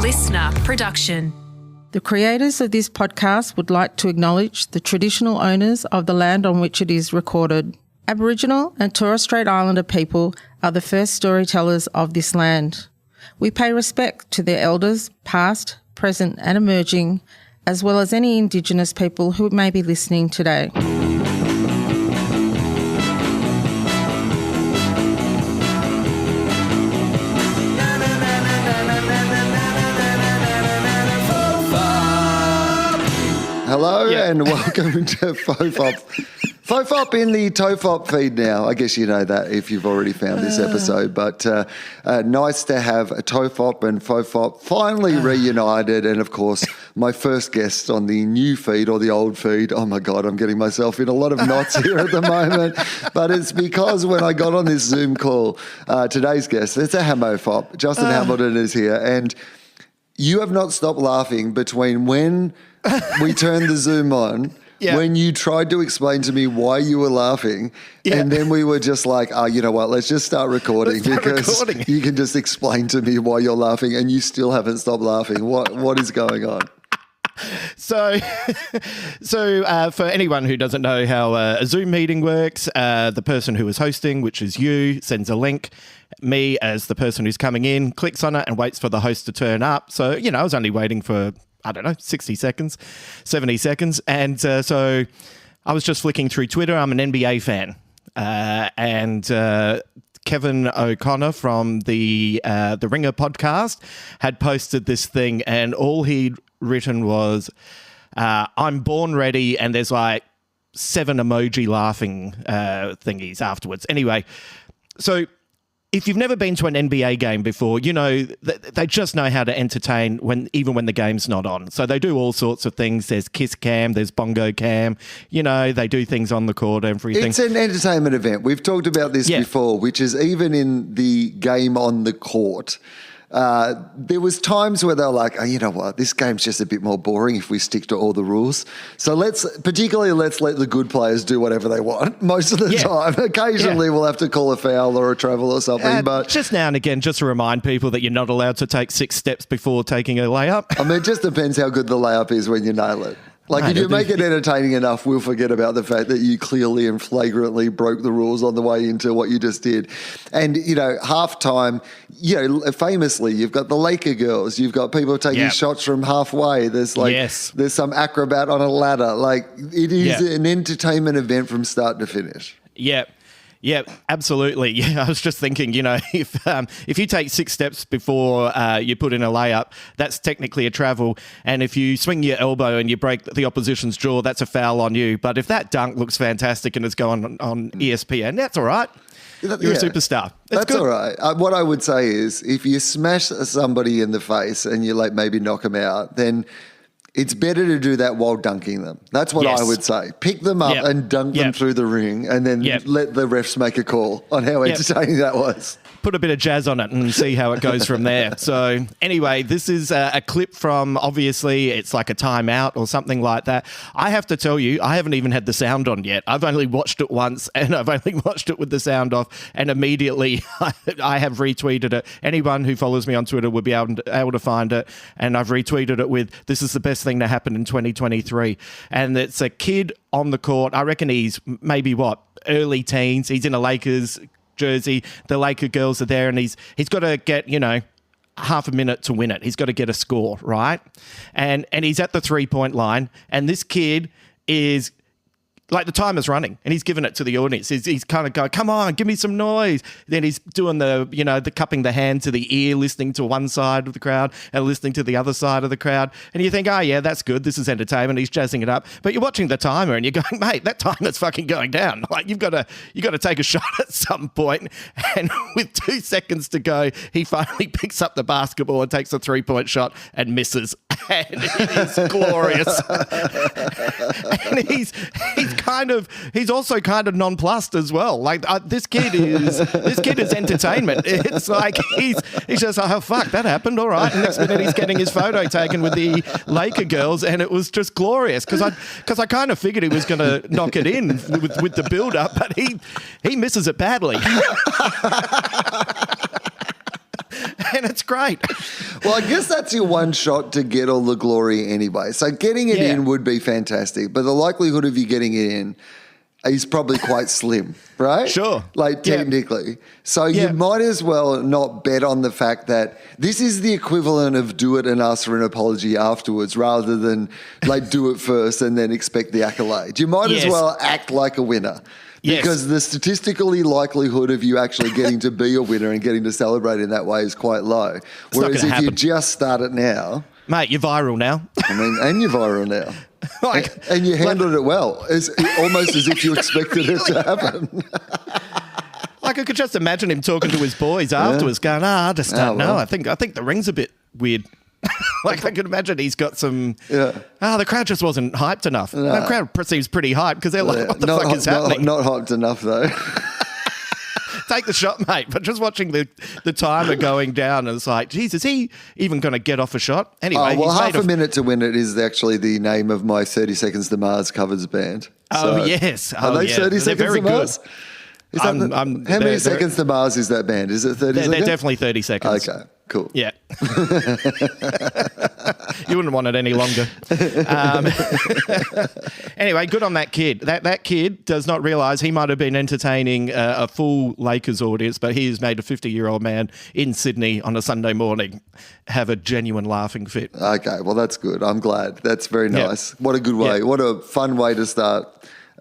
listener production. The creators of this podcast would like to acknowledge the traditional owners of the land on which it is recorded. Aboriginal and Torres Strait Islander people are the first storytellers of this land. We pay respect to their elders, past, present and emerging, as well as any Indigenous people who may be listening today. Hello and welcome to FOFOP. FOFOP in the TOFOP feed now. I guess you know that if you've already found this episode. But nice to have a TOFOP and FOFOP finally reunited. And, of course, my first guest on the new feed or the old feed. Oh, my God, I'm getting myself in a lot of knots here at the moment. But it's because when I got on this Zoom call, today's guest, it's a HamoFop. Justin Hamilton is here. And you have not stopped laughing between when we turned the Zoom on, when you tried to explain to me why you were laughing, and then we were just like, oh, you know what, let's just start recording because you can just explain to me why you're laughing and you still haven't stopped laughing. What is going on? So for anyone who doesn't know how a Zoom meeting works, the person who is hosting, which is you, sends a link. Me, as the person who's coming in, clicks on it and waits for the host to turn up. So, I was only waiting for, 60 seconds, 70 seconds. And so I was just flicking through Twitter. I'm an NBA fan. And Kevin O'Connor from the Ringer podcast had posted this thing, and all he'd written was, I'm born ready, and there's like 7 emoji laughing thingies afterwards. Anyway, so if you've never been to an NBA game before, they just know how to entertain even when the game's not on. So they do all sorts of things. There's kiss cam, there's bongo cam. They do things on the court and everything. It's an entertainment event. We've talked about this before, which is even in the game on the court. There was times where they were like, oh, you know what, this game's just a bit more boring if we stick to all the rules. So let's let the good players do whatever they want most of the time. Occasionally we'll have to call a foul or a travel or something. But just now and again, just to remind people that you're not allowed to take 6 steps before taking a layup. I mean, it just depends how good the layup is when you nail it. If you make it entertaining enough, we'll forget about the fact that you clearly and flagrantly broke the rules on the way into what you just did. And, halftime, famously, you've got the Laker girls. You've got people taking shots from halfway. There's there's some acrobat on a ladder. It is an entertainment event from start to finish. Yeah. Yeah, absolutely. Yeah, I was just thinking, if you take 6 steps before you put in a layup, that's technically a travel. And if you swing your elbow and you break the opposition's jaw, that's a foul on you. But if that dunk looks fantastic and it's going on ESPN, that's all right. You're a superstar. That's good. All right. What I would say is if you smash somebody in the face and you maybe knock them out, then it's better to do that while dunking them. That's what I would say. Pick them up and dunk them through the ring and then let the refs make a call on how entertaining that was. Put a bit of jazz on it and see how it goes from there. So anyway, this is a clip from, obviously, it's like a timeout or something like that. I have to tell you, I haven't even had the sound on yet. I've only watched it once and I've only watched it with the sound off, and immediately I have retweeted it. Anyone who follows me on Twitter will be able to find it, and I've retweeted it with, this is the best thing to happen in 2023. And it's a kid on the court. I reckon he's maybe early teens. He's in a Lakers jersey. The Laker girls are there, and he's got to get, half a minute to win it. He's got to get a score, right? And he's at the 3-point line, and this kid is the timer's running, and he's giving it to the audience. He's kind of going, come on, give me some noise. Then he's doing the cupping the hand to the ear, listening to one side of the crowd and listening to the other side of the crowd. And you think, oh, yeah, that's good. This is entertainment. He's jazzing it up. But you're watching the timer and you're going, mate, that timer's fucking going down. You've got to take a shot at some point. And with 2 seconds to go, he finally picks up the basketball and takes a 3-point shot and misses. And it is glorious. And he's also kind of nonplussed as well. This kid is entertainment. It's like he's just like, oh fuck, that happened, all right. And next minute he's getting his photo taken with the Laker girls, and it was just glorious because I kind of figured he was going to knock it in with the build up, but he misses it badly. and it's great. Well, I guess that's your one shot to get all the glory anyway. So getting it in would be fantastic, but the likelihood of you getting it in is probably quite slim, right? Sure. Like technically. So you might as well not bet on the fact that this is the equivalent of do it and ask for an apology afterwards rather than like do it first and then expect the accolade. You might as well act like a winner. Because the statistically likelihood of you actually getting to be a winner and getting to celebrate in that way is quite low. Whereas if you just start it now... Mate, you're viral now. I mean, and you're viral now. And you handled it well. It's almost as if you expected it to happen. Like I could just imagine him talking to his boys afterwards going, I just don't know. I think the ring's a bit weird. Like I could imagine he's got some. The crowd just wasn't hyped enough. No. The crowd seems pretty hyped because they're like, "What the fuck is happening?" Not hyped enough though. Take the shot, mate. But just watching the timer going down, and it's like, geez, is he even going to get off a shot? Anyway, half a minute to win it is actually the name of my 30 Seconds to Mars covers band. So, yes. Are they 30 Seconds to Mars? How many seconds to Mars is that band? Is it 30 seconds? They're definitely 30 seconds. Okay, cool. Yeah. You wouldn't want it any longer. Anyway, good on that kid. That kid does not realise he might have been entertaining a full Lakers audience, but he has made a 50-year-old man in Sydney on a Sunday morning have a genuine laughing fit. Okay, well, that's good. I'm glad. That's very nice. What a good way. What a fun way to start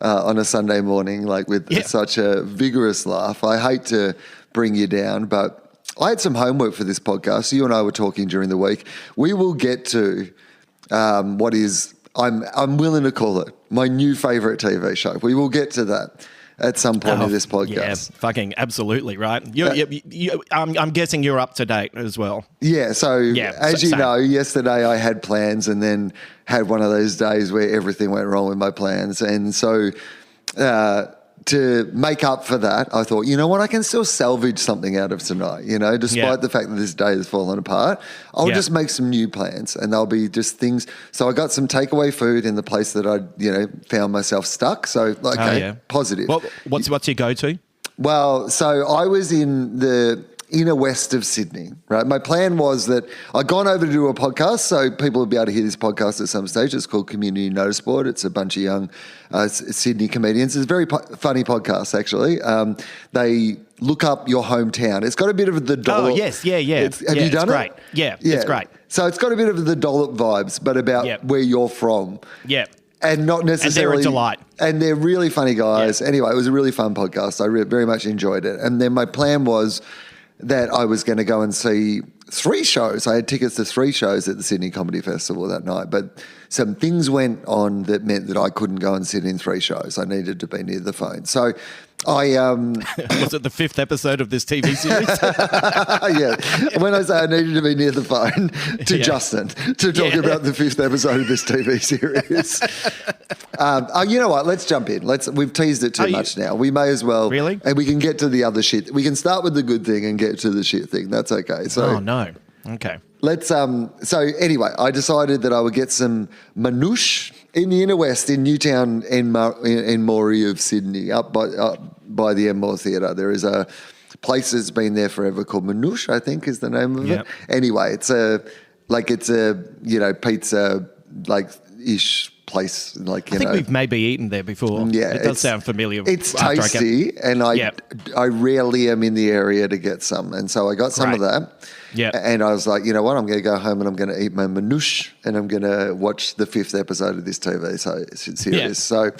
on a Sunday morning, like with such a vigorous laugh. I hate to bring you down, but I had some homework for this podcast. You and I were talking during the week. We will get to what is, I'm willing to call it, my new favourite TV show. We will get to that at some point in this podcast. Yeah, fucking absolutely, right? I'm guessing you're up to date as well. Yeah, so as you know, yesterday I had plans and then had one of those days where everything went wrong with my plans. And so to make up for that, I thought, you know what, I can still salvage something out of tonight, despite the fact that this day has fallen apart. I'll just make some new plans and they'll be just things. So I got some takeaway food in the place that I, found myself stuck. So, positive. What's your go-to? Well, so I was in the inner west of Sydney, right? My plan was that I'd gone over to do a podcast, so people would be able to hear this podcast at some stage. It's called Community Notice Board. It's a bunch of young Sydney comedians. It's a very funny podcast, actually. They look up your hometown. It's got a bit of the dollop. Oh, yes, yeah. Have you done it? Great. Yeah, it's great. So it's got a bit of the dollop vibes, but about where you're from. Yeah. And not necessarily... And they're a delight. And they're really funny guys. Yeah. Anyway, it was a really fun podcast. I very much enjoyed it. And then my plan was that I was going to go and see 3 shows. I had tickets to 3 shows at the Sydney Comedy Festival that night, but some things went on that meant that I couldn't go and sit in 3 shows. I needed to be near the phone. So I... Was it the 5th episode of this TV series? Yeah. When I say I needed to be near the phone to Justin to talk about the 5th episode of this TV series. You know what? Let's jump in. We've teased it too much now. We may as well. Really? And we can get to the other shit. We can start with the good thing and get to the shit thing. That's okay. So, no. Okay. Let's. So anyway, I decided that I would get some manouche in the inner west in Newtown and Moree of Sydney, up by the Enmore Theatre. There is a place that's been there forever called Manouche, I think is the name of it. Anyway, it's a pizza ish place. I think we've maybe eaten there before. Yeah, it does sound familiar. It's tasty, and I rarely am in the area to get some, and so I got some of that. Yeah, and I was like, you know what, I'm going to go home and I'm going to eat my manouche, and I'm going to watch the 5th episode of this TV series. So,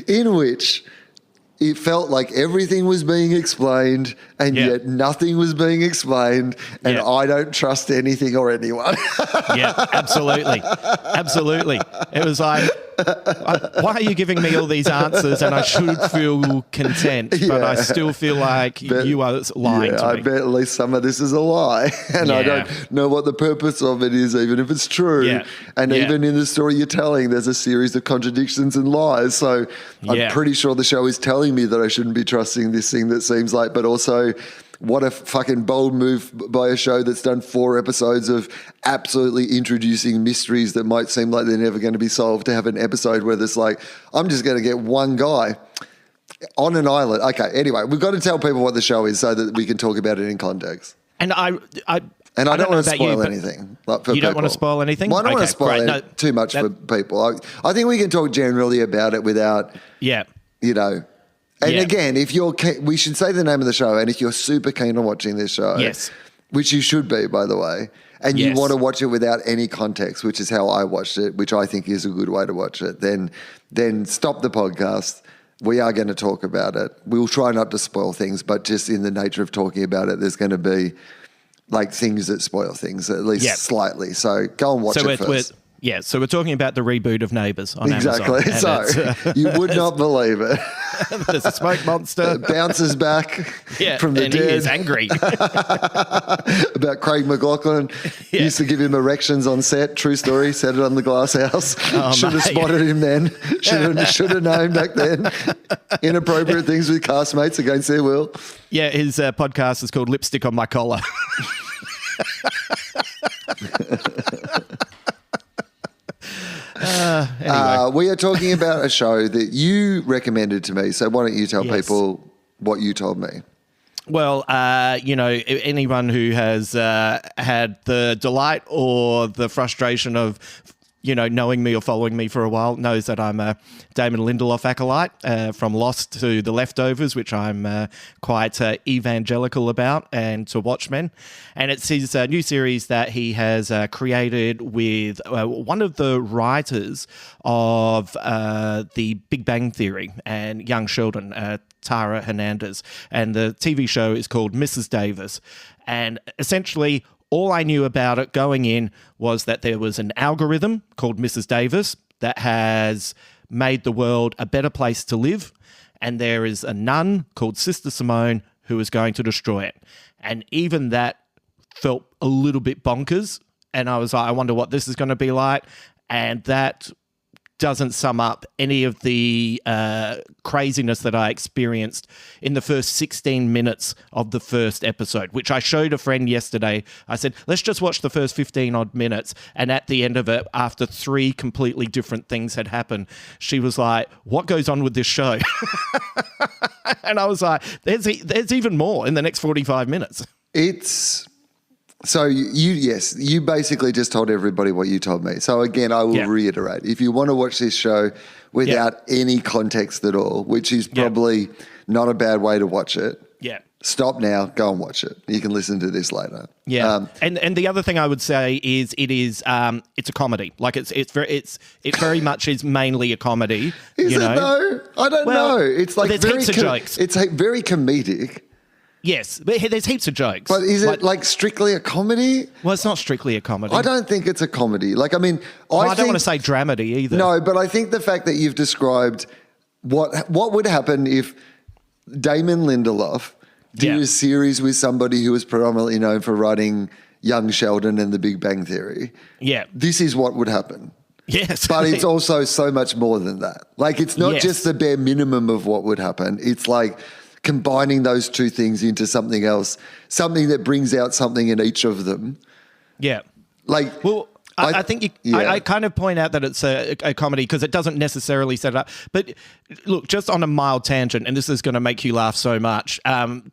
in which it felt like everything was being explained and yet nothing was being explained, and I don't trust anything or anyone. Yeah, absolutely. Absolutely. It was like, why are you giving me all these answers and I should feel content, but I still feel like you are lying to me. I bet at least some of this is a lie, and I don't know what the purpose of it is, even if it's true. Yeah. And even in the story you're telling, there's a series of contradictions and lies. So I'm pretty sure the show is telling me that I shouldn't be trusting this thing that seems like, but also what a fucking bold move by a show that's done 4 episodes of absolutely introducing mysteries that might seem like they're never going to be solved, to have an episode where there's like, I'm just going to get one guy. On an island. Okay, anyway, we've got to tell people what the show is so that we can talk about it in context. And I don't want to spoil anything. You don't want to spoil anything? Well, I don't want to spoil too much for people. I think we can talk generally about it without, And again, if you're, we should say the name of the show. And if you're super keen on watching this show, yes, which you should be, by the way, and you want to watch it without any context, which is how I watched it, which I think is a good way to watch it, then stop the podcast. We are going to talk about it. We'll try not to spoil things, but just in the nature of talking about it, there's going to be like things that spoil things, at least slightly. So go and watch it first. So we're talking about the reboot of Neighbours on Amazon. So you would not believe it. There's a smoke monster. It bounces back from the dead. He is angry. About Craig McLachlan. Used to give him erections on set. True story. Said it on the Glass House. Should have spotted him then. Should have known back then. Inappropriate things with castmates against their will. Yeah, his podcast is called Lipstick on My Collar. Anyway. We are talking about a show that you recommended to me. So why don't you tell people what you told me? Well, anyone who has had the delight or the frustration of, knowing me or following me for a while knows that I'm a Damon Lindelof acolyte from Lost to The Leftovers, which I'm quite evangelical about, and to Watchmen. And it's his new series that he has created with one of the writers of The Big Bang Theory and Young Sheldon, Tara Hernandez. And the TV show is called Mrs. Davis. And essentially, all I knew about it going in was that there was an algorithm called Mrs. Davis that has made the world a better place to live, and there is a nun called Sister Simone who is going to destroy it. And even that felt a little bit bonkers, and I was like, I wonder what this is going to be like, and that doesn't sum up any of the craziness that I experienced in the first 16 minutes of the first episode, which I showed a friend yesterday. I said, let's just watch the first 15 odd minutes. And at the end of it, after 3 completely different things had happened, she was like, what goes on with this show? And I was like, there's even more in the next 45 minutes. So you basically just told everybody what you told me. So again, I will reiterate, if you want to watch this show without any context at all, which is probably not a bad way to watch it. Yeah. Stop now, go and watch it. You can listen to this later. Yeah. And the other thing I would say is it's a comedy. Like it very much is mainly a comedy. Is it though? I don't know. It's like there's heaps of jokes. It's very comedic. Yes, but there's heaps of jokes. But is it like strictly a comedy? Well, it's not strictly a comedy. I don't think it's a comedy. Like, I mean, I don't want to say dramedy either. No, but I think the fact that you've described what would happen if Damon Lindelof did a series with somebody who was predominantly known for writing Young Sheldon and The Big Bang Theory. Yeah. This is what would happen. Yes. But it's also so much more than that. Like, it's not just the bare minimum of what would happen. It's like combining those two things into something else, something that brings out something in each of them. Yeah. Like, well, I think I kind of point out that it's a comedy because it doesn't necessarily set it up. But look, just on a mild tangent, and this is going to make you laugh so much,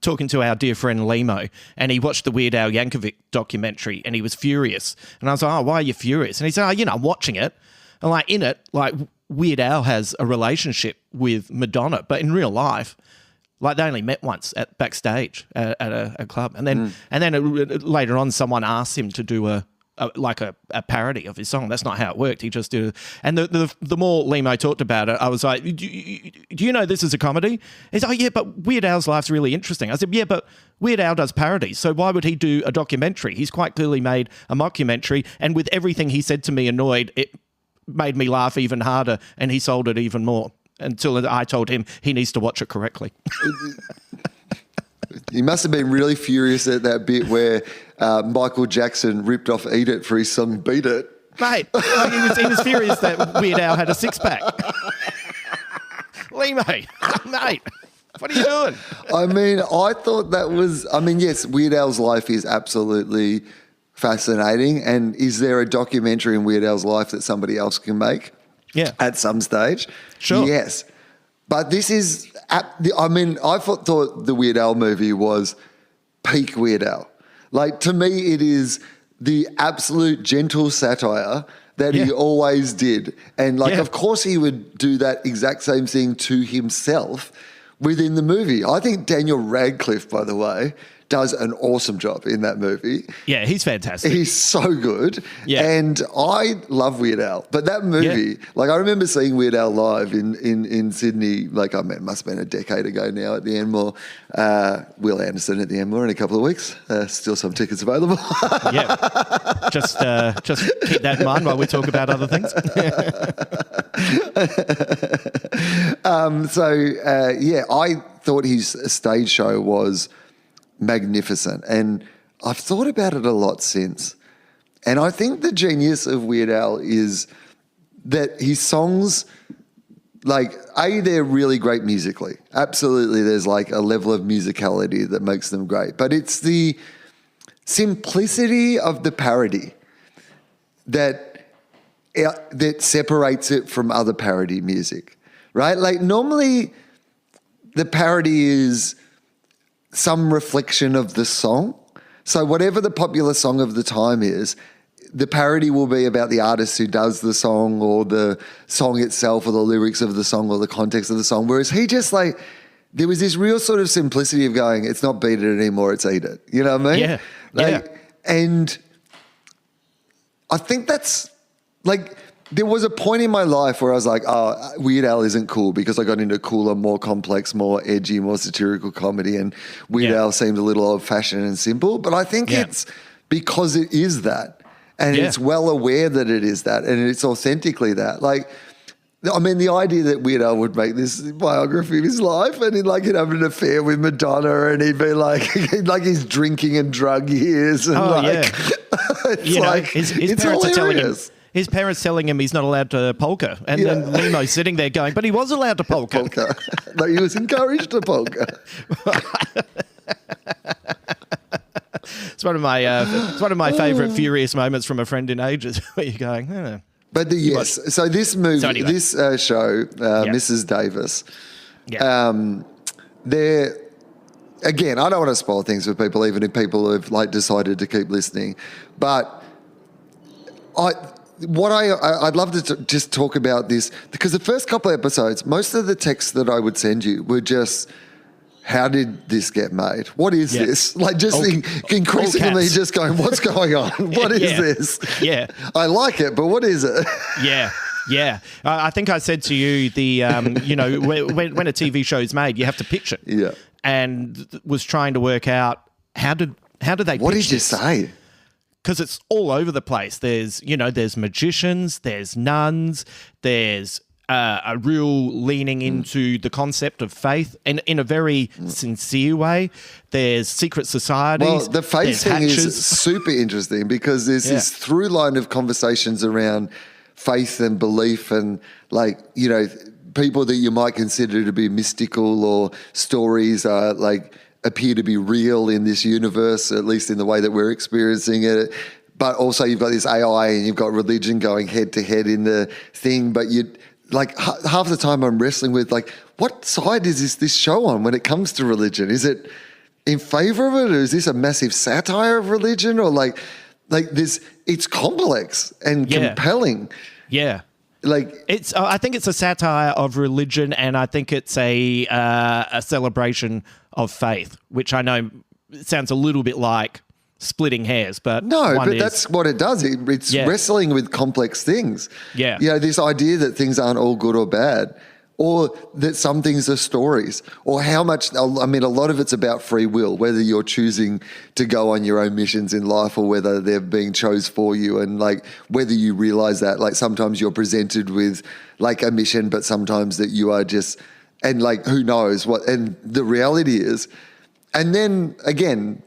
talking to our dear friend Limo, and he watched the Weird Al Yankovic documentary, and he was furious. And I was like, oh, why are you furious? And he said, I'm watching it. And like in it, like Weird Al has a relationship with Madonna, but in real life, like they only met once backstage at a club, and then later on, someone asked him to do a parody of his song. That's not how it worked. He just did it. And the more Limo talked about it, I was like, do you know this is a comedy? He's like, oh, yeah, but Weird Al's life's really interesting. I said, yeah, but Weird Al does parodies, so why would he do a documentary? He's quite clearly made a mockumentary, and with everything he said to me annoyed, it made me laugh even harder, and he sold it even more. Until I told him he needs to watch it correctly. He must have been really furious at that bit where Michael Jackson ripped off Eat It for his song Beat It. Mate, he was furious that Weird Al had a six-pack. Limo, mate, what are you doing? I mean, I thought that was... I mean, yes, Weird Al's life is absolutely fascinating. And is there a documentary in Weird Al's life that somebody else can make? Yeah. At some stage? Sure. Yes. But this is, I mean, I thought the Weird Al movie was peak Weird Al. Like, to me, it is the absolute gentle satire that he always did. And, like, of course he would do that exact same thing to himself within the movie. I think Daniel Radcliffe, by the way, does an awesome job in that movie. Yeah, he's fantastic. He's so good. Yeah. And I love Weird Al. But that movie, like, I remember seeing Weird Al live in Sydney, like, it must have been a decade ago now at the Enmore. Will Anderson at the Enmore in a couple of weeks. Still some tickets available. Yeah. Just keep that in mind while we talk about other things. I thought his stage show was magnificent, and I've thought about it a lot since. And I think the genius of Weird Al is that his songs, like, they're really great musically. Absolutely, there's like a level of musicality that makes them great. But it's the simplicity of the parody that separates it from other parody music, right? Like, normally the parody is some reflection of the song. So whatever the popular song of the time is, the parody will be about the artist who does the song or the song itself or the lyrics of the song or the context of the song. Whereas he just, like, there was this real sort of simplicity of going, it's not beat it anymore, it's eat it. You know what I mean? Yeah. Like, and I think that's, like, there was a point in my life where I was like, oh, Weird Al isn't cool, because I got into cooler, more complex, more edgy, more satirical comedy, and Weird Al seemed a little old-fashioned and simple. But I think it's because it is that, and it's well aware that it is that, and it's authentically that. Like, I mean, the idea that Weird Al would make this biography of his life and he'd have an affair with Madonna and he'd be like his drinking and drug years. And it's like, his it's parents are telling him. hilarious. His parents telling him he's not allowed to polka. And then Lemo's sitting there going, but he was allowed to polka. No, he was encouraged to polka. It's one of my favourite furious moments from A Friend in Ages, where you're going, oh. But so this movie, this show, Mrs. Davis, they're, again, I don't want to spoil things for people, even if people have, like, decided to keep listening, but I'd love to just talk about this, because the first couple of episodes, most of the texts that I would send you were just, how did this get made? What is this? Like, just increasingly just going, what's going on? What is this? Yeah. I like it, but what is it? Yeah. Yeah. I think I said to you, when a TV show is made, you have to pitch it. Yeah. And was trying to work out how did they What pitch did you this? say? Because it's all over the place. There's magicians, there's nuns, there's a real leaning into the concept of faith in a very sincere way. There's secret societies. Well, the faith thing is super interesting, because there's this through line of conversations around faith and belief and, like, people that you might consider to be mystical, or stories are, like, appear to be real in this universe, at least in the way that we're experiencing it. But also you've got this AI and you've got religion going head to head in the thing. But half the time I'm wrestling with, like, what side is this show on when it comes to religion? Is it in favor of it, or is this a massive satire of religion? Or like this, it's complex and compelling. Yeah. Like, it's, I think it's a satire of religion, and I think it's a celebration of faith, which I know sounds a little bit like splitting hairs, but that's what it does. It's wrestling with complex things. Yeah, this idea that things aren't all good or bad, or that some things are stories, or how much. I mean, a lot of it's about free will, whether you're choosing to go on your own missions in life or whether they're being chose for you, and, like, whether you realize that, like, sometimes you're presented with, like, a mission, but sometimes that you are just, and, like, who knows what, and the reality is. And then again,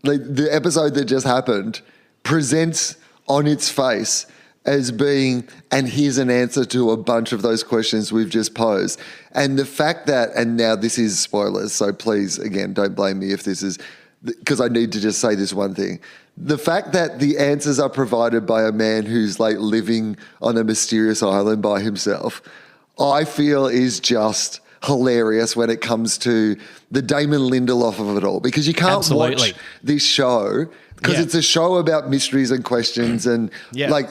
like, the episode that just happened presents on its face as being, and here's an answer to a bunch of those questions we've just posed. And the fact that, and now this is spoilers, so please, again, don't blame me if this is, because I need to just say this one thing. The fact that the answers are provided by a man who's, like, living on a mysterious island by himself, I feel is just hilarious when it comes to the Damon Lindelof of it all, because you can't watch this show because it's a show about mysteries and questions and like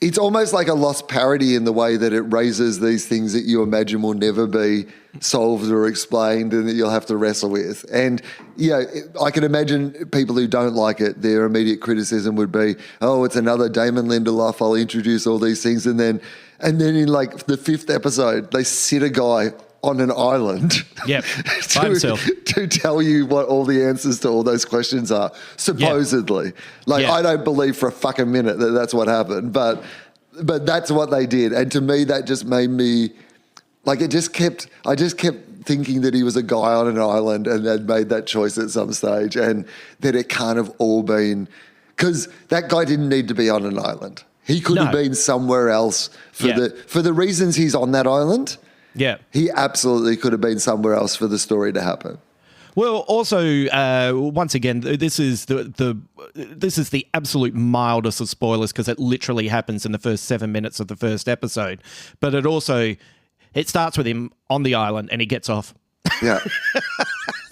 it's almost like a lost parody in the way that it raises these things that you imagine will never be solved or explained and that you'll have to wrestle with. And, I can imagine people who don't like it, their immediate criticism would be, oh, it's another Damon Lindelof, I'll introduce all these things. And then in like the 5th episode, they sit a guy on an island to tell you what all the answers to all those questions are, supposedly. I don't believe for a fucking minute that that's what happened, but that's what they did. And to me, that just made me, I just kept thinking that he was a guy on an island and had made that choice at some stage, and that it can't have all been, because that guy didn't need to be on an island. He could have been somewhere else for the reasons he's on that island. Yeah, he absolutely could have been somewhere else for the story to happen. Well, also, once again, this is the absolute mildest of spoilers because it literally happens in the first 7 minutes of the first episode. But it starts with him on the island and he gets off. Yeah.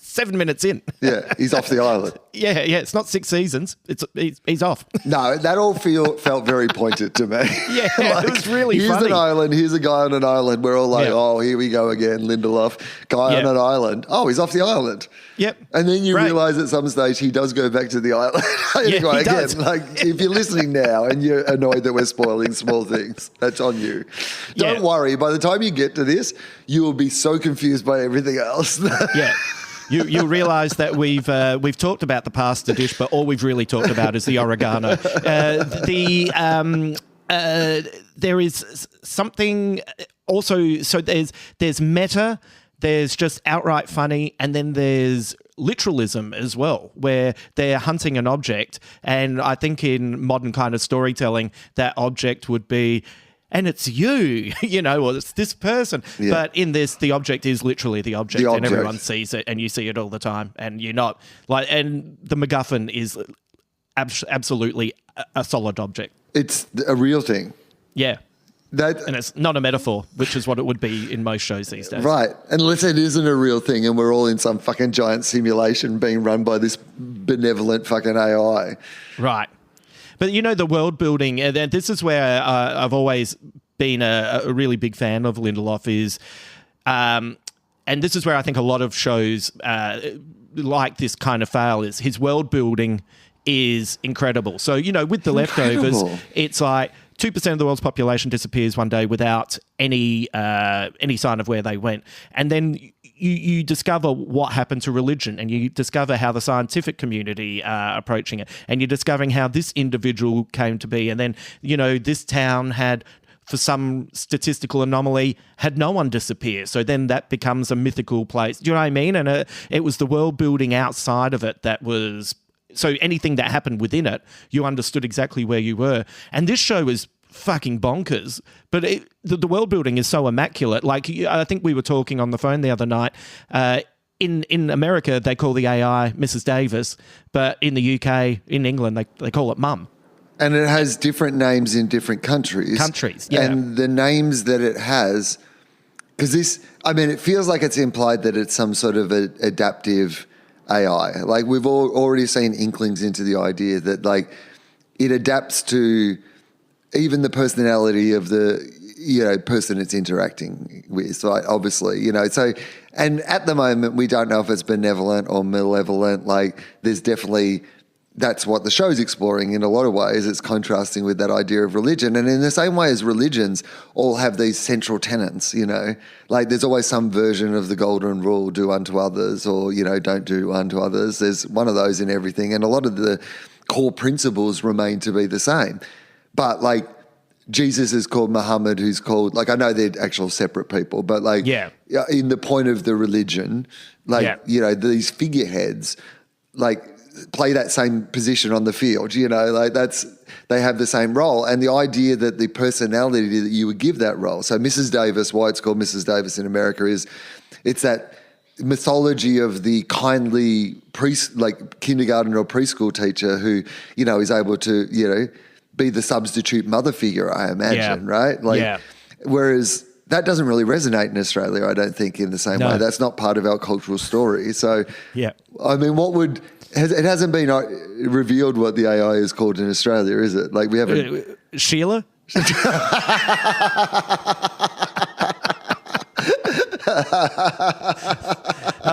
7 minutes in. Yeah, he's off the island. Yeah, it's not 6 seasons. He's off. No, that all felt very pointed to me. Yeah, it was really funny. Here's an island, here's a guy on an island. We're all like, oh, here we go again, Lindelof. Guy on an island. Oh, he's off the island. Yep. And then you realise at some stage he does go back to the island. Anyway, he does. If you're listening now and you're annoyed that we're spoiling small things, that's on you. Don't worry, by the time you get to this, you will be so confused by everything else. Yeah. You'll realise that we've talked about the pasta dish, but all we've really talked about is the oregano. There is something also. So there's meta, there's just outright funny, and then there's literalism as well, where they're hunting an object, and I think in modern kind of storytelling, that object would be, and it's you, or it's this person. Yeah. But in this, the object is literally the object, and everyone sees it, and you see it all the time, and you're not and the MacGuffin is absolutely a solid object. It's a real thing. Yeah. And it's not a metaphor, which is what it would be in most shows these days. Right. Unless it isn't a real thing and we're all in some fucking giant simulation being run by this benevolent fucking AI. Right. But the world building, and this is where I've always been a really big fan of Lindelof is, and this is where I think a lot of shows like this kind of fail, is his world building is incredible. So, with The Leftovers, it's like 2% of the world's population disappears one day without any sign of where they went. And then you discover what happened to religion, and you discover how the scientific community are approaching it, and you're discovering how this individual came to be. And then, this town had, for some statistical anomaly, had no one disappear. So then that becomes a mythical place. Do you know what I mean? And it was the world building outside of it that was... So anything that happened within it, you understood exactly where you were. And this show is fucking bonkers, but the world building is so immaculate. Like, I think we were talking on the phone the other night. In America, they call the AI Mrs. Davis, but in the UK, in England, they call it Mum. And it has different names in different countries. Yeah. And the names that it has, because it feels like it's implied that it's some sort of adaptive AI. Like, we've already seen inklings into the idea that, like, it adapts to even the personality of the person it's interacting with. So obviously, so, and at the moment we don't know if it's benevolent or malevolent. Like, there's definitely, that's what the show's exploring in a lot of ways. It's contrasting with that idea of religion. And in the same way as religions all have these central tenets, like there's always some version of the golden rule, do unto others, or, don't do unto others. There's one of those in everything. And a lot of the core principles remain to be the same. But like, Jesus is called Muhammad, who's called, like, I know they're actual separate people, but like, in the point of the religion, like, these figureheads, like, play that same position on the field, like they have the same role. And the idea that the personality that you would give that role. So Mrs. Davis, why it's called Mrs. Davis in America is it's that mythology of the kindly kindergarten or preschool teacher who, is able to, be the substitute mother figure, I imagine, right? Like, whereas that doesn't really resonate in Australia, I don't think, in the same way. That's not part of our cultural story. So, I mean, it hasn't been revealed what the AI is called in Australia, is it? Like we haven't... Sheila?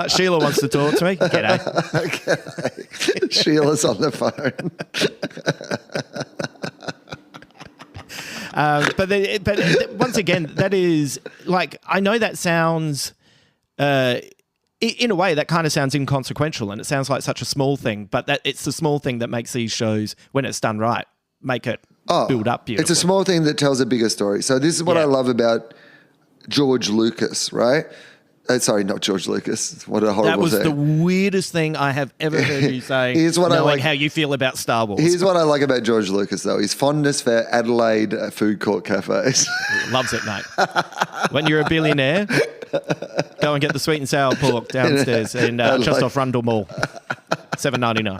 Sheila wants to talk to me. G'day. G'day. Sheila's on the phone. But once again, that is like, I know that sounds, in a way, that kind of sounds inconsequential, and it sounds like such a small thing, but that it's the small thing that makes these shows, when it's done right, make it build up beautifully. It's a small thing that tells a bigger story. So this is what I love about George Lucas, right? Sorry, not George Lucas. What a horrible thing. That was the weirdest thing I have ever heard you say, knowing how you feel about Star Wars. Here's what I like about George Lucas, though. His fondness for Adelaide food court cafes. Loves it, mate. When you're a billionaire, go and get the sweet and sour pork downstairs in just off Rundle Mall. $7.99.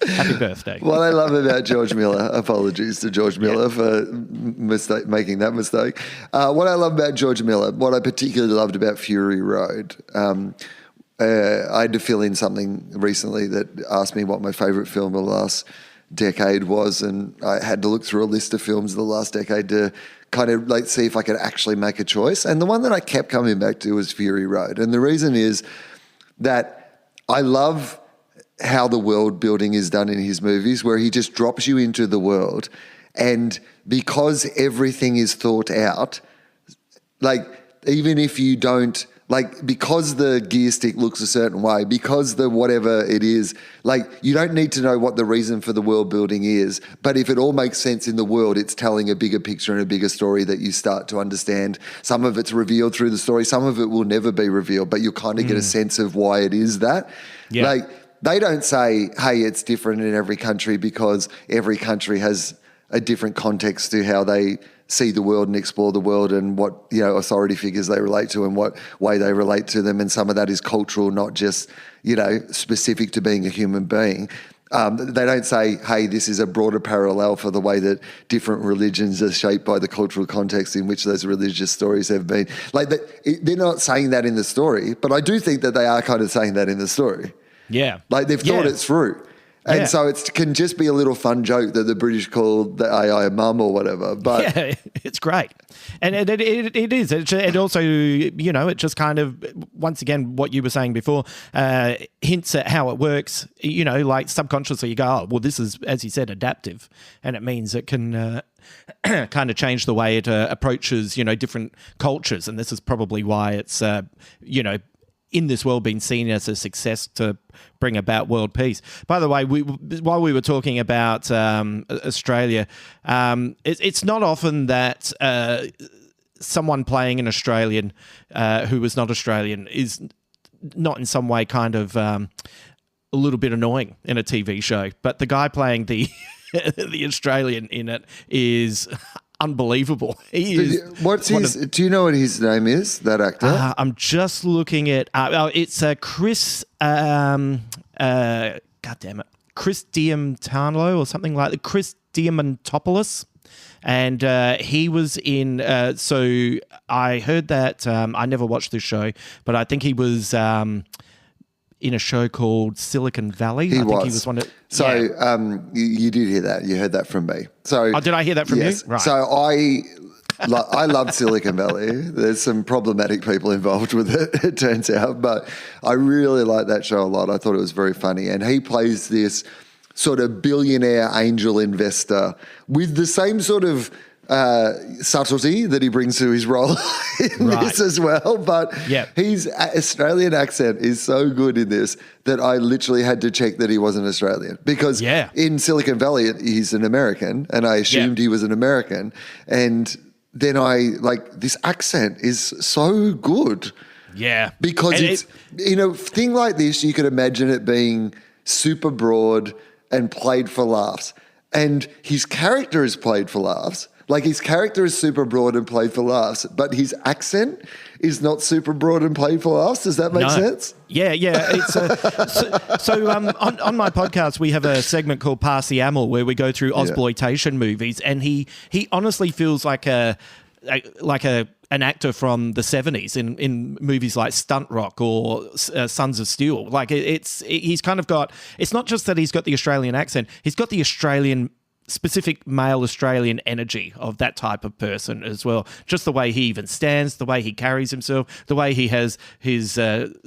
Happy birthday. What I love about George Miller, apologies to George Miller for making that mistake. What I love about George Miller, what I particularly loved about Fury Road, I had to fill in something recently that asked me what my favourite film of the last decade was, and I had to look through a list of films of the last decade to kind of like see if I could actually make a choice. And the one that I kept coming back to was Fury Road. And the reason is that I love how the world building is done in his movies, where he just drops you into the world, and because everything is thought out, like even if you don't, like because the gear stick looks a certain way, because the whatever it is, like you don't need to know what the reason for the world building is, but if it all makes sense in the world, it's telling a bigger picture and a bigger story that you start to understand. Some of it's revealed through the story, some of it will never be revealed, but you'll kind of get a sense of why it is that. Yeah. Like, they don't say, hey, it's different in every country because every country has a different context to how they see the world and explore the world, and what, you know, authority figures they relate to and what way they relate to them. And some of that is cultural, not just, you know, specific to being a human being. They don't say, hey, this is a broader parallel for the way that different religions are shaped by the cultural context in which those religious stories have been. Like, they're not saying that in the story, but I do think that they are kind of saying that in the story. Yeah. Like they've thought it through. And so it can just be a little fun joke that the British call the AI a mum or whatever. But yeah, it's great. And it is. It also, you know, it just kind of, once again, what you were saying before, hints at how it works. You know, like subconsciously you go, oh, well, this is, as you said, adaptive. And it means it can kind of change the way it approaches, you know, different cultures. And this is probably why it's, you know, in this world being seen as a success to bring about world peace. By the way, while we were talking about Australia, it's not often that someone playing an Australian who is not Australian is not in some way kind of a little bit annoying in a TV show. But the guy playing the the Australian in it is unbelievable. He is. Do you know what his name is? That actor? I'm just looking at. It's Chris. God damn it, Chris Diamantopoulos or something like that. Chris Diamantopoulos, and he was in. So I heard that. I never watched this show, but I think he was. In a show called Silicon Valley. I think he was one of... So you did hear that. You heard that from me. So did I hear that from you? Right. So I loved Silicon Valley. There's some problematic people involved with it, it turns out. But I really liked that show a lot. I thought it was very funny. And he plays this sort of billionaire angel investor with the same sort of subtlety that he brings to his role in this as well. But his Australian accent is so good in this that I literally had to check that he wasn't Australian, because in Silicon Valley he's an American, and I assumed he was an American. And then this accent is so good. Yeah. Because it's, you know, thing like this, you could imagine it being super broad and played for laughs. And his character is played for laughs. Like, his character is super broad and played for laughs, but his accent is not super broad and played for laughs. Does that make sense? Yeah. It's on my podcast, we have a segment called Pass the Amel, where we go through Ozploitation movies, and he honestly feels like a like an actor from the 70s in movies like Stunt Rock or Sons of Steel. Like he's kind of got, it's not just that he's got the Australian accent, he's got the Australian, specific male Australian energy of that type of person as well. Just the way he even stands, the way he carries himself, the way he has his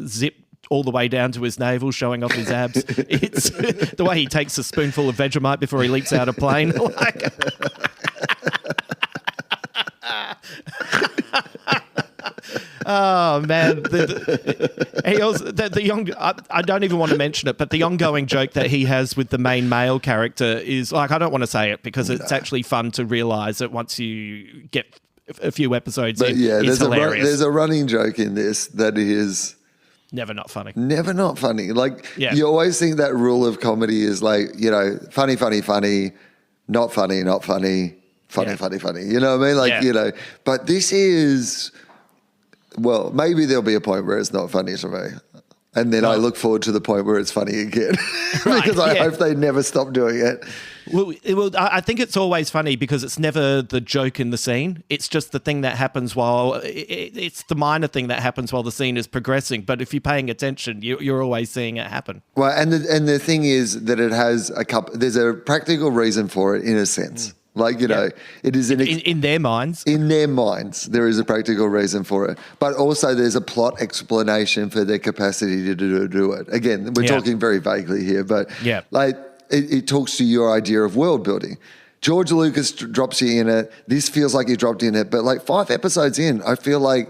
zip all the way down to his navel, showing off his abs. It's the way he takes a spoonful of Vegemite before he leaps out a plane. Like, oh man, the young. I don't even want to mention it, but the ongoing joke that he has with the main male character is like, I don't want to say it because it's actually fun to realise that once you get a few episodes in, it's hilarious. There's a running joke in this that is never not funny. Never not funny. Like you always think that rule of comedy is like, you know, funny, funny, funny, not funny, not funny. Funny, funny, funny. You know what I mean? Like, you know, but this is, well, maybe there'll be a point where it's not funny to me. And then I look forward to the point where it's funny again because I hope they never stop doing it. Well, I think it's always funny because it's never the joke in the scene. It's just the thing that happens while it's the minor thing that happens while the scene is progressing. But if you're paying attention, you're always seeing it happen. Well, and the thing is that it has there's a practical reason for it in a sense. Like, you know, it is in their minds. In their minds, there is a practical reason for it. But also there's a plot explanation for their capacity to do it. Again, we're talking very vaguely here, but like it talks to your idea of world building. George Lucas drops you in it. This feels like you dropped in it. But like 5 episodes in, I feel like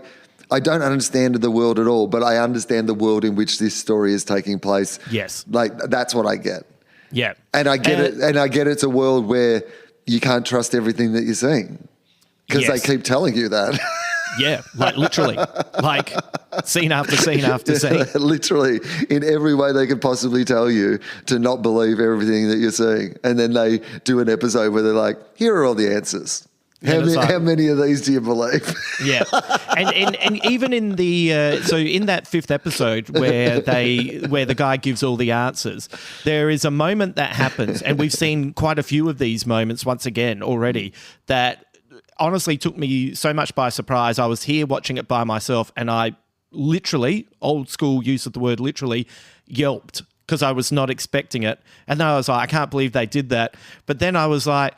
I don't understand the world at all, but I understand the world in which this story is taking place. Yes. Like that's what I get. Yeah. And I get it. And I get it's a world where you can't trust everything that you're seeing because they keep telling you that. Yeah, like literally, like scene after scene after scene. Literally, in every way they could possibly tell you to not believe everything that you're seeing. And then they do an episode where they're like, here are all the answers. How many of these do you believe? Yeah, and even in the so in that 5th episode where the guy gives all the answers, there is a moment that happens, and we've seen quite a few of these moments once again already that honestly took me so much by surprise. I was here watching it by myself, and I literally, old school use of the word literally, yelped because I was not expecting it, and then I was like, I can't believe they did that. But then I was like,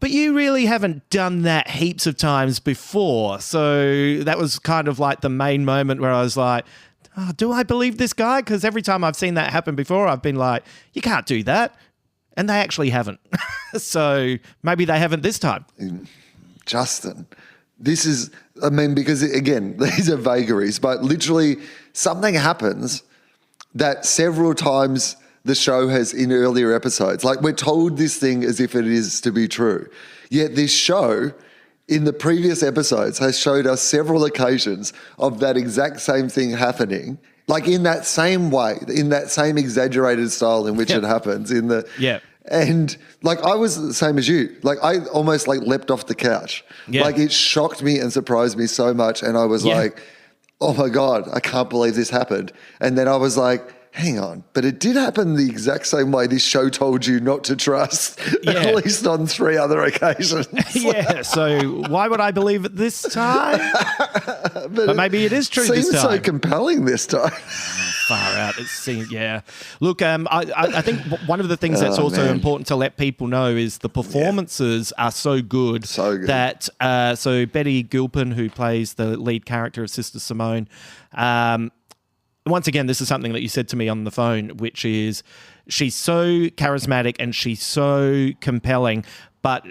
but you really haven't done that heaps of times before. So that was kind of like the main moment where I was like, oh, do I believe this guy? Because every time I've seen that happen before, I've been like, you can't do that. And they actually haven't. So maybe they haven't this time. Justin, this is, I mean, because again, these are vagaries, but literally something happens that several times the show has in earlier episodes. Like we're told this thing as if it is to be true. Yet this show in the previous episodes has showed us several occasions of that exact same thing happening. Like in that same way, in that same exaggerated style in which it happens in the... Yeah. And like I was the same as you. Like I almost like leapt off the couch. Yeah. Like it shocked me and surprised me so much. And I was like, oh my God, I can't believe this happened. And then I was like, hang on, but it did happen the exact same way this show told you not to trust, at least on 3 other occasions. Yeah, so why would I believe it this time? but maybe it is true this time. Seems so compelling this time. Far out. It seems, yeah. Look, I think one of the things that's also important to let people know is the performances are so good. So good. That, so Betty Gilpin, who plays the lead character of Sister Simone, once again, this is something that you said to me on the phone, which is she's so charismatic and she's so compelling, but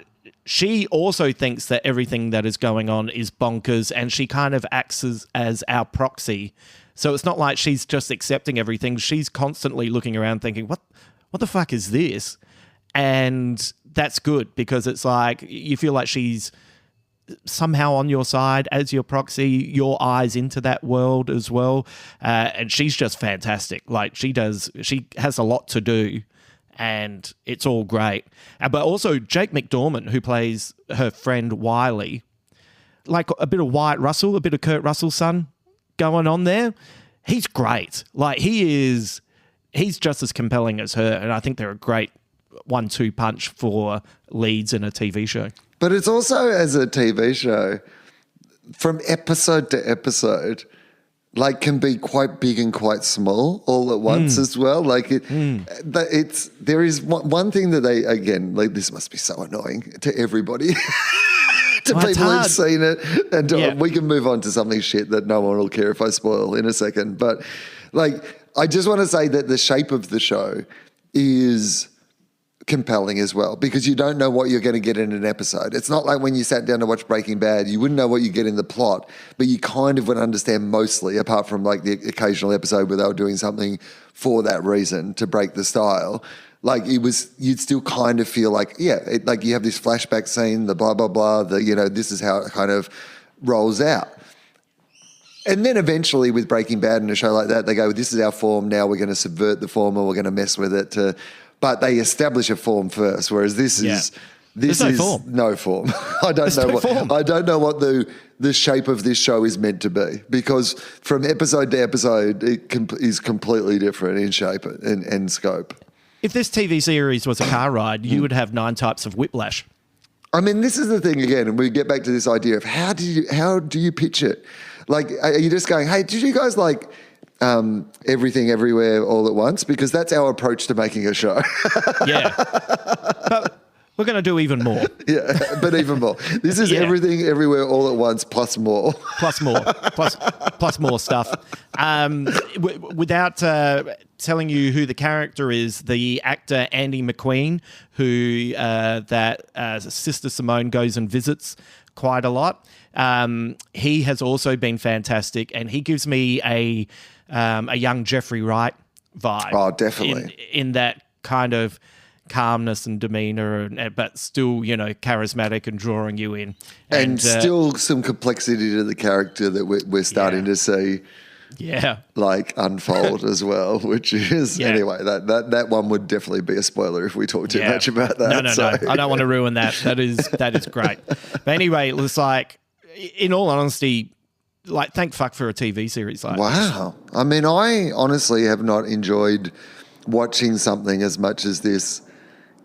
she also thinks that everything that is going on is bonkers, and she kind of acts as our proxy. So it's not like she's just accepting everything. She's constantly looking around thinking, what the fuck is this? And that's good because it's like you feel like she's somehow on your side as your proxy, your eyes into that world as well. And she's just fantastic. Like she has a lot to do and it's all great. But also Jake McDormand, who plays her friend Wiley, like a bit of Wyatt Russell, a bit of Kurt Russell's son going on there. He's great. Like he's just as compelling as her. And I think they're a great 1-2 punch for leads in a TV show. But it's also, as a TV show, from episode to episode, like can be quite big and quite small all at once as well. Like there is one thing that they, again, like this must be so annoying to everybody, to people who've seen it. And we can move on to something shit that no one will care if I spoil in a second. But like, I just want to say that the shape of the show is compelling as well, because you don't know what you're going to get in an episode. It's not like when you sat down to watch Breaking Bad, you wouldn't know what you get in the plot, but you kind of would understand mostly, apart from like the occasional episode where they were doing something for that reason to break the style. Like you'd still kind of feel like, like you have this flashback scene, the blah, blah, blah, this is how it kind of rolls out. And then eventually with Breaking Bad and a show like that, they go, this is our form, now we're going to subvert the form or we're going to mess with it but they establish a form first, whereas this is no form. I don't know what the shape of this show is meant to be, because from episode to episode it is completely different in shape and scope. If this TV series was a car ride, you would have 9 types of whiplash. I mean, this is the thing again, and we get back to this idea of how do you pitch it? Like, are you just going, hey, did you guys like everything everywhere all at once? Because that's our approach to making a show. Yeah. But we're going to do even more. Yeah, but even more. This is everything everywhere all at once plus more. Plus more stuff. Without telling you who the character is, the actor Andy McQueen, who Sister Simone goes and visits quite a lot, he has also been fantastic, and he gives me a young Jeffrey Wright vibe. Oh, definitely. In that kind of calmness and demeanor, but still, charismatic and drawing you in. And still some complexity to the character that we're starting to see like unfold as well, which is, anyway, that one would definitely be a spoiler if we talk too much about that. No. I don't want to ruin that. That is great. But anyway, it was like, in all honesty, like, thank fuck for a TV series like this. Wow. I mean, I honestly have not enjoyed watching something as much as this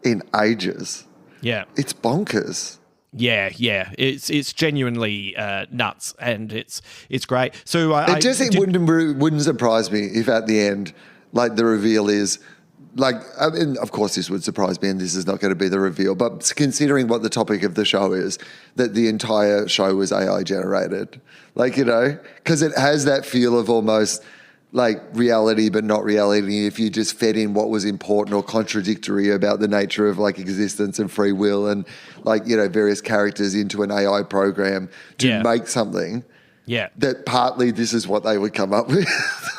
in ages. Yeah. It's bonkers. Yeah. It's genuinely nuts, and it's great. So it wouldn't surprise me if at the end, like, the reveal is, like, I mean, of course this would surprise me and this is not going to be the reveal, but considering what the topic of the show is, that the entire show was AI generated. Like, because it has that feel of almost like reality but not reality if you just fed in what was important or contradictory about the nature of like existence and free will and like, various characters into an AI program to make something. Yeah. That partly this is what they would come up with.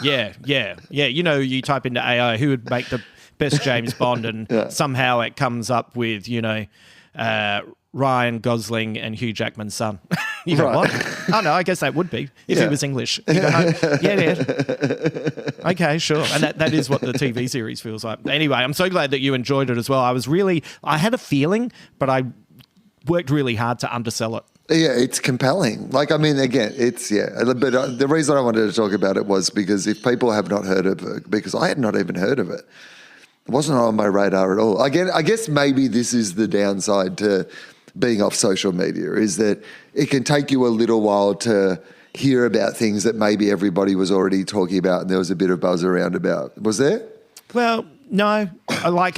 Yeah. You type into AI, who would make the best James Bond, and somehow it comes up with, Ryan Gosling and Hugh Jackman's son. You go, what? Oh, no, I guess that would be if he was English. You go, okay, sure. And that is what the TV series feels like. Anyway, I'm so glad that you enjoyed it as well. I had a feeling, but I worked really hard to undersell it. Yeah, it's compelling. Like, I mean, again, but the reason I wanted to talk about it was because if people have not heard of it, because I had not even heard of it. It wasn't on my radar at all. Again, I guess maybe this is the downside to being off social media, is that it can take you a little while to hear about things that maybe everybody was already talking about and there was a bit of buzz around about. Was there? Well, no. I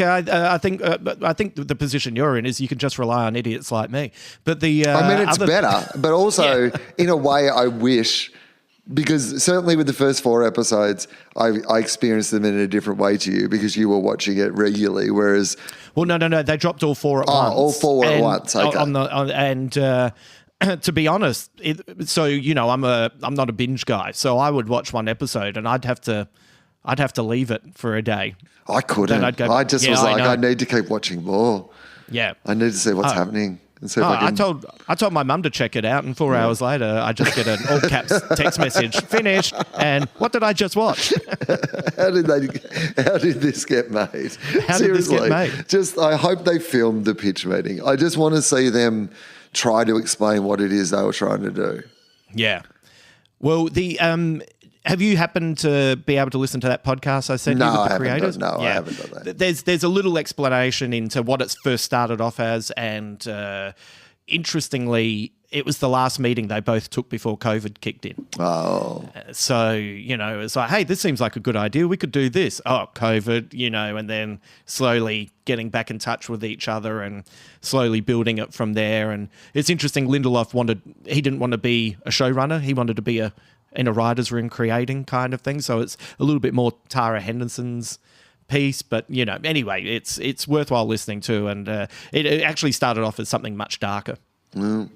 think the position you're in is you can just rely on idiots like me. But it's better, but also in a way I wish, because certainly with the first 4 episodes, I experienced them in a different way to you because you were watching it regularly, whereas... Well, no, they dropped all 4 at once. All 4 at once, okay. To be honest, I'm not a binge guy, so I would watch 1 episode and I'd have to leave it for a day. I couldn't. I just was like, I need to keep watching more. Yeah. I need to see what's happening. And see if I told my mum to check it out, and 4 hours later, I just get an all caps text message, finished, and what did I just watch? How did this get made? How did this get made? I hope they filmed the pitch meeting. I just want to see them try to explain what it is they were trying to do. Yeah. Well, have you happened to be able to listen to that podcast I sent you with the creators? I haven't done that. There's a little explanation into what it's first started off as, and interestingly, it was the last meeting they both took before COVID kicked in. Oh. So, it's like, hey, this seems like a good idea. We could do this. Oh, COVID, and then slowly getting back in touch with each other and slowly building it from there. And it's interesting, Lindelof he didn't want to be a showrunner. He wanted to be in a writer's room creating kind of thing. So it's a little bit more Tara Henderson's piece. But, anyway, it's worthwhile listening to. And it actually started off as something much darker. Mm.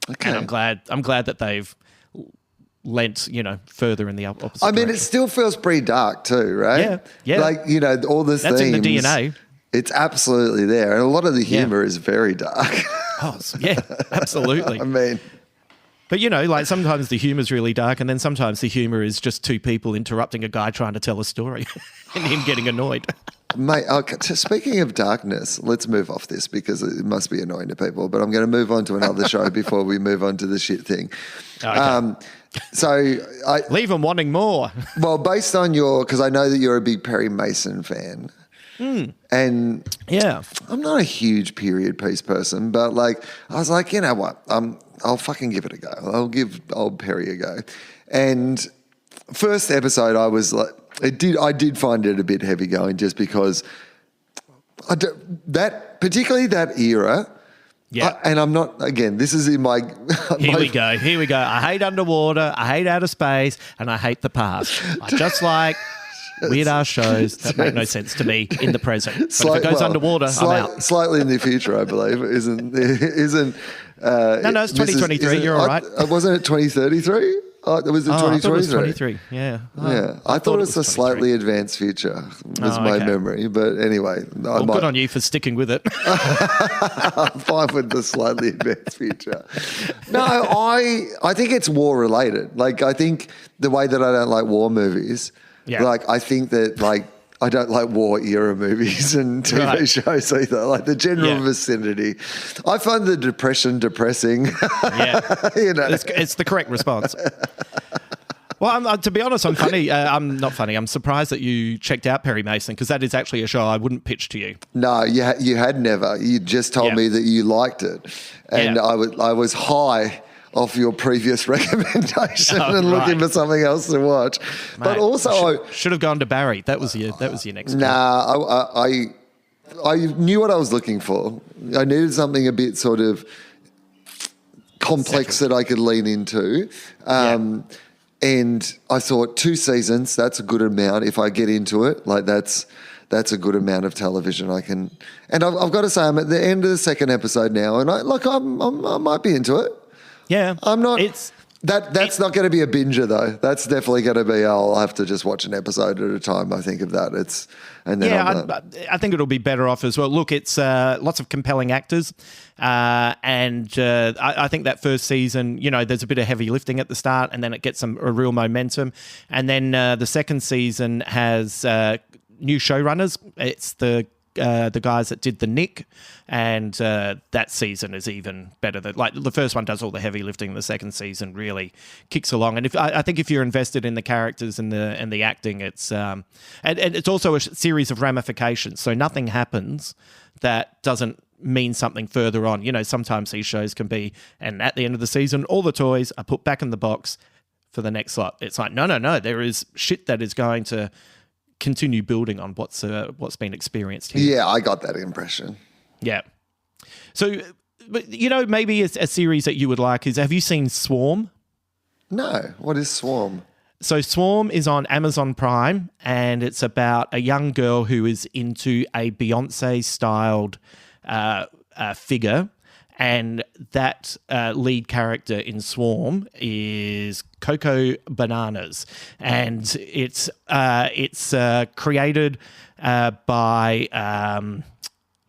Okay. And I'm glad that they've lent, further in the opposite I mean, direction. it still feels pretty dark too, right? Yeah. Like, all the That's themes. in the DNA. It's absolutely there. And a lot of the humor is very dark. Oh, yeah, absolutely. I mean... But, like sometimes the humor's really dark and then sometimes the humor is just two people interrupting a guy trying to tell a story and him getting annoyed. Mate, speaking of darkness, let's move off this because it must be annoying to people, but I'm going to move on to another show before we move on to the shit thing. Okay. Leave them wanting more. Well, based on because I know that you're a big Perry Mason fan. And I'm not a huge period piece person, but I was like, you know what? I'll fucking give it a go. I'll give old Perry a go. And first episode, I was like, I did find it a bit heavy going just because particularly that era. Yeah. And I'm not, again, this is in my... Here we go. I hate underwater, I hate outer space, and I hate the past. I just like weird ass shows that make no sense to me in the present. But if it goes underwader, I'm out. Slightly in the future, I believe. Isn't no, it's 2023. You're all right. Wasn't it 2033? Oh, was it 2023? I thought it was 23. Yeah. Yeah. I thought it was a slightly advanced future, was my memory. But anyway. Good on you for sticking with it. I'm fine with the slightly advanced future. No, I think it's war related. I think the way that I don't like war movies, I think that I don't like war era movies and TV shows either. The general vicinity. I find the depression depressing. Yeah. It's the correct response. Well, to be honest, I'm funny. I'm not funny. I'm surprised that you checked out Perry Mason because that is actually a show I wouldn't pitch to you. No, you had never. You just told me that you liked it. And I was high off your previous recommendation looking for something else to watch. Mate, but also I should have gone to Barry. That was your next Nah, I knew what I was looking for. I needed something a bit sort of complex that I could lean into. And I thought 2 seasons, that's a good amount if I get into it. That's a good amount of television I can. And I've got to say, I'm at the end of the second episode now, and I might be into it. Yeah, I'm not. That's not going to be a binger though. That's definitely going to be. I'll have to just watch an episode at a time. I think of that. I think it'll be better off as well. Look, it's lots of compelling actors, and I think that first season, there's a bit of heavy lifting at the start, and then it gets a real momentum, and then the second season has new showrunners. It's the guys that did The Nick, and that season is even better. The first one does all the heavy lifting, the second season really kicks along. And I think if you're invested in the characters and the acting, it's and it's also a series of ramifications. So nothing happens that doesn't mean something further on. Sometimes these shows can be, and at the end of the season, all the toys are put back in the box for the next lot. It's like no, there is shit that is going to continue building on what's been experienced here. Yeah, I got that impression. Yeah. So, but maybe a series that you would like is, have you seen Swarm? No. What is Swarm? So Swarm is on Amazon Prime, and it's about a young girl who is into a Beyonce-styled figure. And that lead character in Swarm is Coco Bananas, and it's created by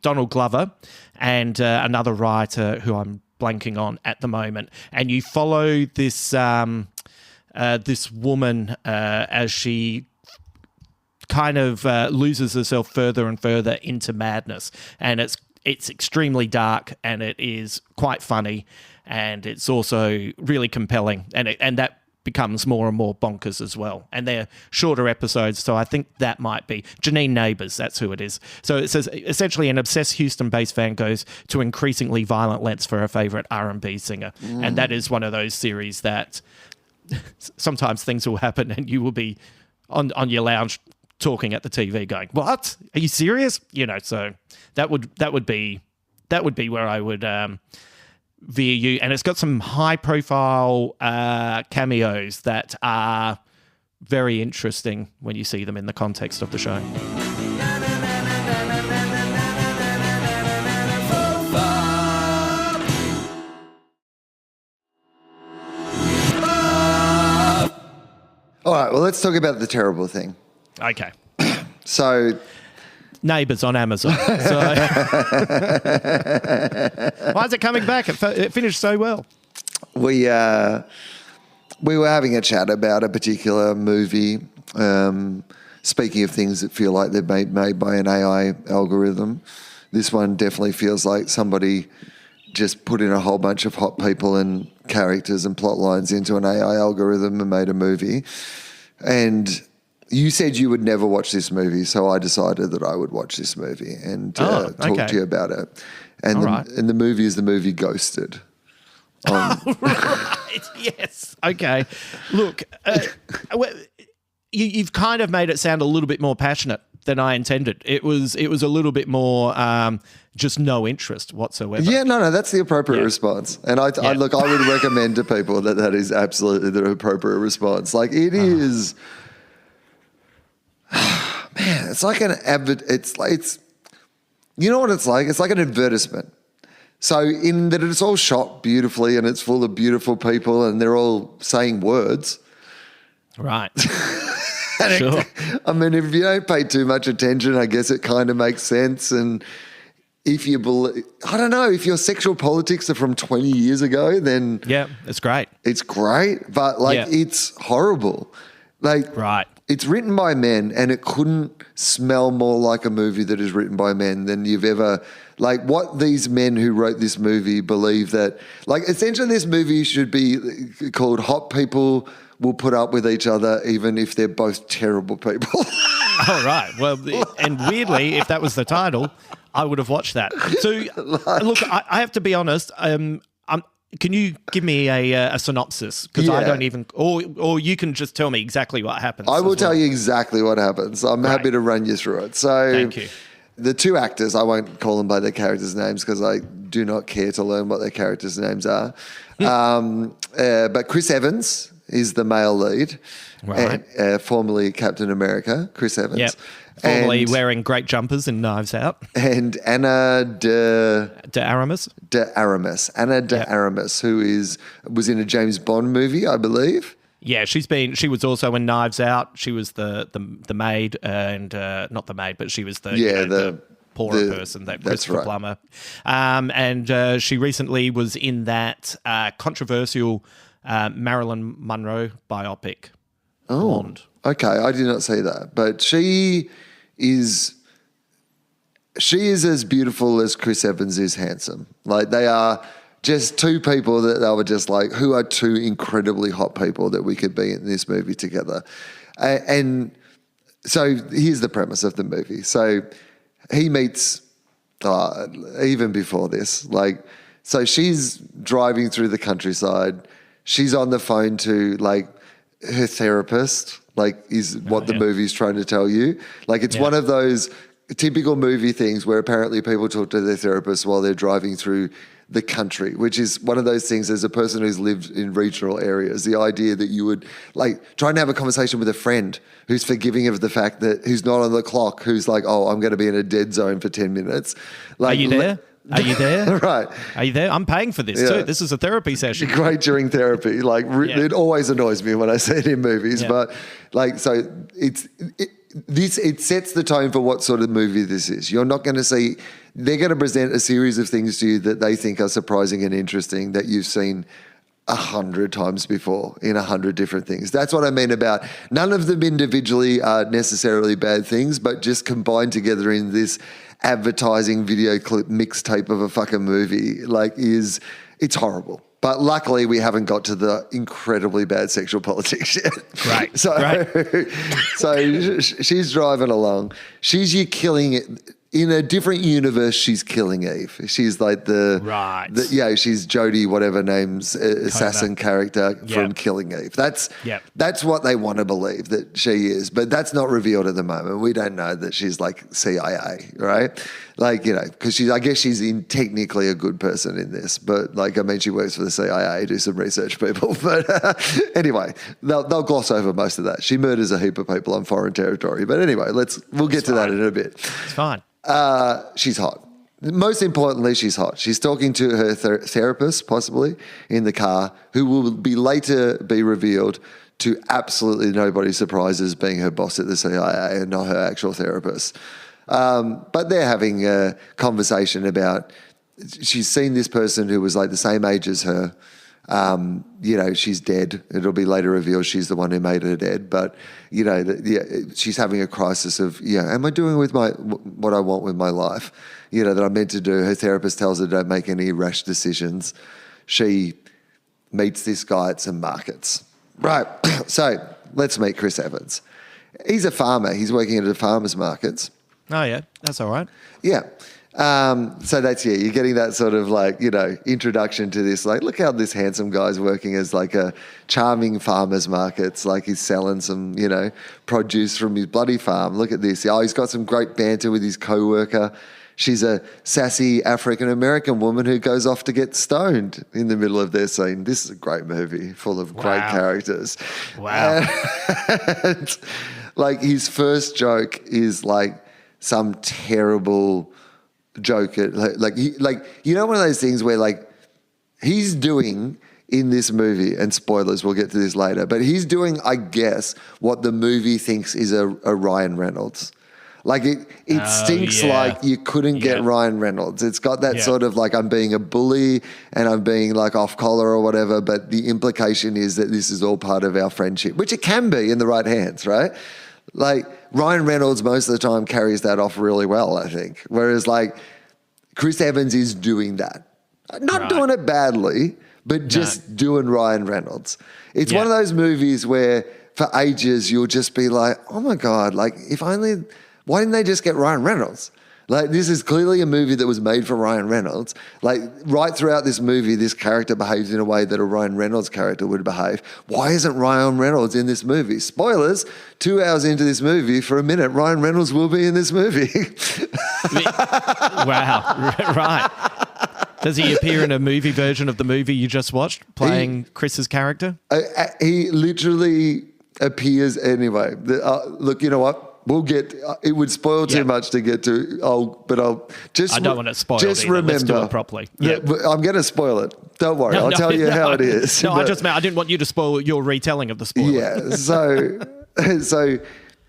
Donald Glover and another writer who I'm blanking on at the moment. And you follow this this woman as she kind of loses herself further and further into madness, and it's extremely dark, and it is quite funny, and it's also really compelling. And that becomes more and more bonkers as well. And they're shorter episodes, so I think that might be Janine Neighbours, that's who it is. So it says, essentially, an obsessed Houston-based fan goes to increasingly violent lengths for her favourite R&B singer. And that is one of those series that sometimes things will happen and you will be on your lounge talking at the TV going, what? Are you serious? You know, so that would be where I would veer you. And it's got some high-profile cameos that are very interesting when you see them in the context of the show. All right, well, let's talk about the terrible thing. Okay. So... Neighbours on Amazon. So, why is it coming back? It finished so well. We were having a chat about a particular movie. Speaking of things that feel like they're made by an AI algorithm, this one definitely feels like somebody just put in a whole bunch of hot people and characters and plot lines into an AI algorithm and made a movie. And you said you would never watch this movie, so I decided that I would watch this movie and talk to you about it. And the movie is the movie Ghosted. Right, yes. Okay. Look, you've kind of made it sound a little bit more passionate than I intended. It was a little bit more just no interest whatsoever. Yeah, no, that's the appropriate response. And I would recommend to people that is absolutely the appropriate response. Like it is... Man, it's like it's you know what it's like? It's like an advertisement. So in that it's all shot beautifully and it's full of beautiful people and they're all saying words. Right. Sure. I mean, if you don't pay too much attention, I guess it kind of makes sense. And if you believe, I don't know, if your sexual politics are from 20 years ago, then... Yeah, it's great. It's great, but it's horrible. Like... Right. It's written by men, and it couldn't smell more like a movie that is written by men than you've ever... Like, what these men who wrote this movie believe that... Like, essentially, this movie should be called Hot People Will Put Up With Each Other Even If They're Both Terrible People. Oh, right. Well, and weirdly, if that was the title, I would have watched that. So, look, I have to be honest... Can you give me a synopsis? Because I don't even... Or you can just tell me exactly what happens. I will tell you exactly what happens. I'm happy to run you through it. So thank you. The two actors, I won't call them by their characters' names because I do not care to learn what their characters' names are. But Chris Evans is the male lead. Right. And, formerly Captain America, Chris Evans. Yep. Formerly wearing great jumpers and Knives Out. And Ana de Armas. Ana de Armas, who was in a James Bond movie, I believe. Yeah, she was also in Knives Out. She was the maid and not the maid, but she was the poorer person, that Christopher Plummer. And she recently was in that controversial Marilyn Monroe biopic. Oh, Blonde. Okay, I did not see that, but she is as beautiful as Chris Evans is handsome. Like they are just two people that they were just like, who are two incredibly hot people that we could be in this movie together. And so here's the premise of the movie. So he meets, even before this, so she's driving through the countryside. She's on the phone to her therapist, is what the movie's trying to tell you. It's one of those typical movie things where apparently people talk to their therapist while they're driving through the country, which is one of those things as a person who's lived in regional areas, the idea that you would try and have a conversation with a friend who's forgiving of the fact that who's not on the clock, who's like, oh, I'm going to be in a dead zone for 10 minutes. Are you there? Are you there? Right. Are you there? I'm paying for this too. This is a therapy session. Great during therapy. It always annoys me when I see it in movies. But so it sets the tone for what sort of movie this is. You're not going to see, they're going to present a series of things to you that they think are surprising and interesting that you've seen 100 times before in 100 different things. That's what I mean about none of them individually are necessarily bad things, but just combined together in this advertising video clip mixtape of a fucking movie, it's horrible. But luckily, we haven't got to the incredibly bad sexual politics yet. Right. So she's driving along. She's killing it. In a different universe, she's killing Eve. She's like she's Jodie, whatever name's assassin character from Killing Eve. That's what they want to believe that she is, but that's not revealed at the moment. We don't know that she's like CIA, right? Like, because I guess she's technically a good person in this, but like, I mean, she works for the CIA, do some research people. But anyway, they'll gloss over most of that. She murders a heap of people on foreign territory. But anyway, we'll get to that in a bit. It's fine. She's hot. Most importantly, she's hot. She's talking to her therapist, possibly, in the car, who will later be revealed to absolutely nobody's surprise as being her boss at the CIA and not her actual therapist. But they're having a conversation about, she's seen this person who was like the same age as her. She's dead. It'll be later revealed she's the one who made her dead. But, she's having a crisis of, am I doing with what I want with my life, that I'm meant to do? Her therapist tells her don't make any rash decisions. She meets this guy at some markets. Right. So let's meet Chris Evans. He's a farmer. He's working at the farmers markets. Oh, yeah. That's all right. Yeah. So that's, you're getting that sort of like, introduction to this, like, look how this handsome guy's working as like a charming farmer's markets, like he's selling some, produce from his bloody farm. Look at this. Oh, he's got some great banter with his co-worker. She's a sassy African-American woman who goes off to get stoned in the middle of their scene. This is a great movie full of great characters. Wow. And, like, his first joke is like some terrible joke at one of those things where like he's doing in this movie, and spoilers, we'll get to this later, but he's doing, I guess, what the movie thinks is a Ryan Reynolds. Like it stinks like you couldn't get Ryan Reynolds. It's got that sort of like, I'm being a bully and I'm being like off collar or whatever, but the implication is that this is all part of our friendship, which it can be in the right hands, right? Like Ryan Reynolds most of the time carries that off really well, I think. Whereas like Chris Evans is doing that. Not doing it badly, but just doing Ryan Reynolds. It's one of those movies where for ages you'll just be like, oh my God, like why didn't they just get Ryan Reynolds? Like, this is clearly a movie that was made for Ryan Reynolds. Like, right throughout this movie, this character behaves in a way that a Ryan Reynolds character would behave. Why isn't Ryan Reynolds in this movie? Spoilers, 2 hours into this movie, for a minute, Ryan Reynolds will be in this movie. Wow, right. Does he appear in a movie version of the movie you just watched, playing Chris's character? He literally appears anyway. Look, you know what? We'll get. It would spoil too much to get to. I'll just. I don't want it spoiled. Just either. remember, Let's do it properly. Yeah. I'm going to spoil it. Don't worry. I'll tell you how it is. No, I didn't want you to spoil your retelling of the spoiler. Yeah. So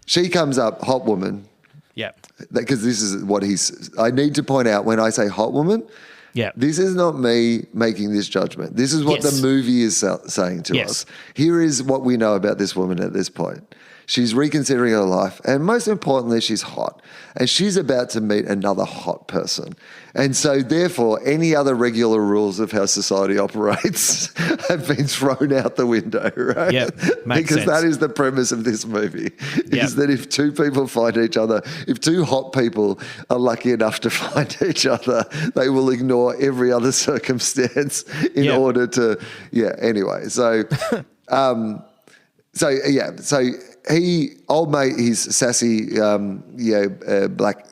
she comes up, hot woman. Yeah. Because this is what I need to point out when I say hot woman. Yeah. This is not me making this judgment. This is what the movie is saying to us. Here is what we know about this woman at this point. She's reconsidering her life, and most importantly, she's hot, and she's about to meet another hot person. And so, therefore, any other regular rules of how society operates have been thrown out the window, right? Yeah, makes because sense. that is the premise of this movie, is that if two people find each other, if two hot people are lucky enough to find each other, they will ignore every other circumstance in order to, anyway. So, old mate, his sassy, black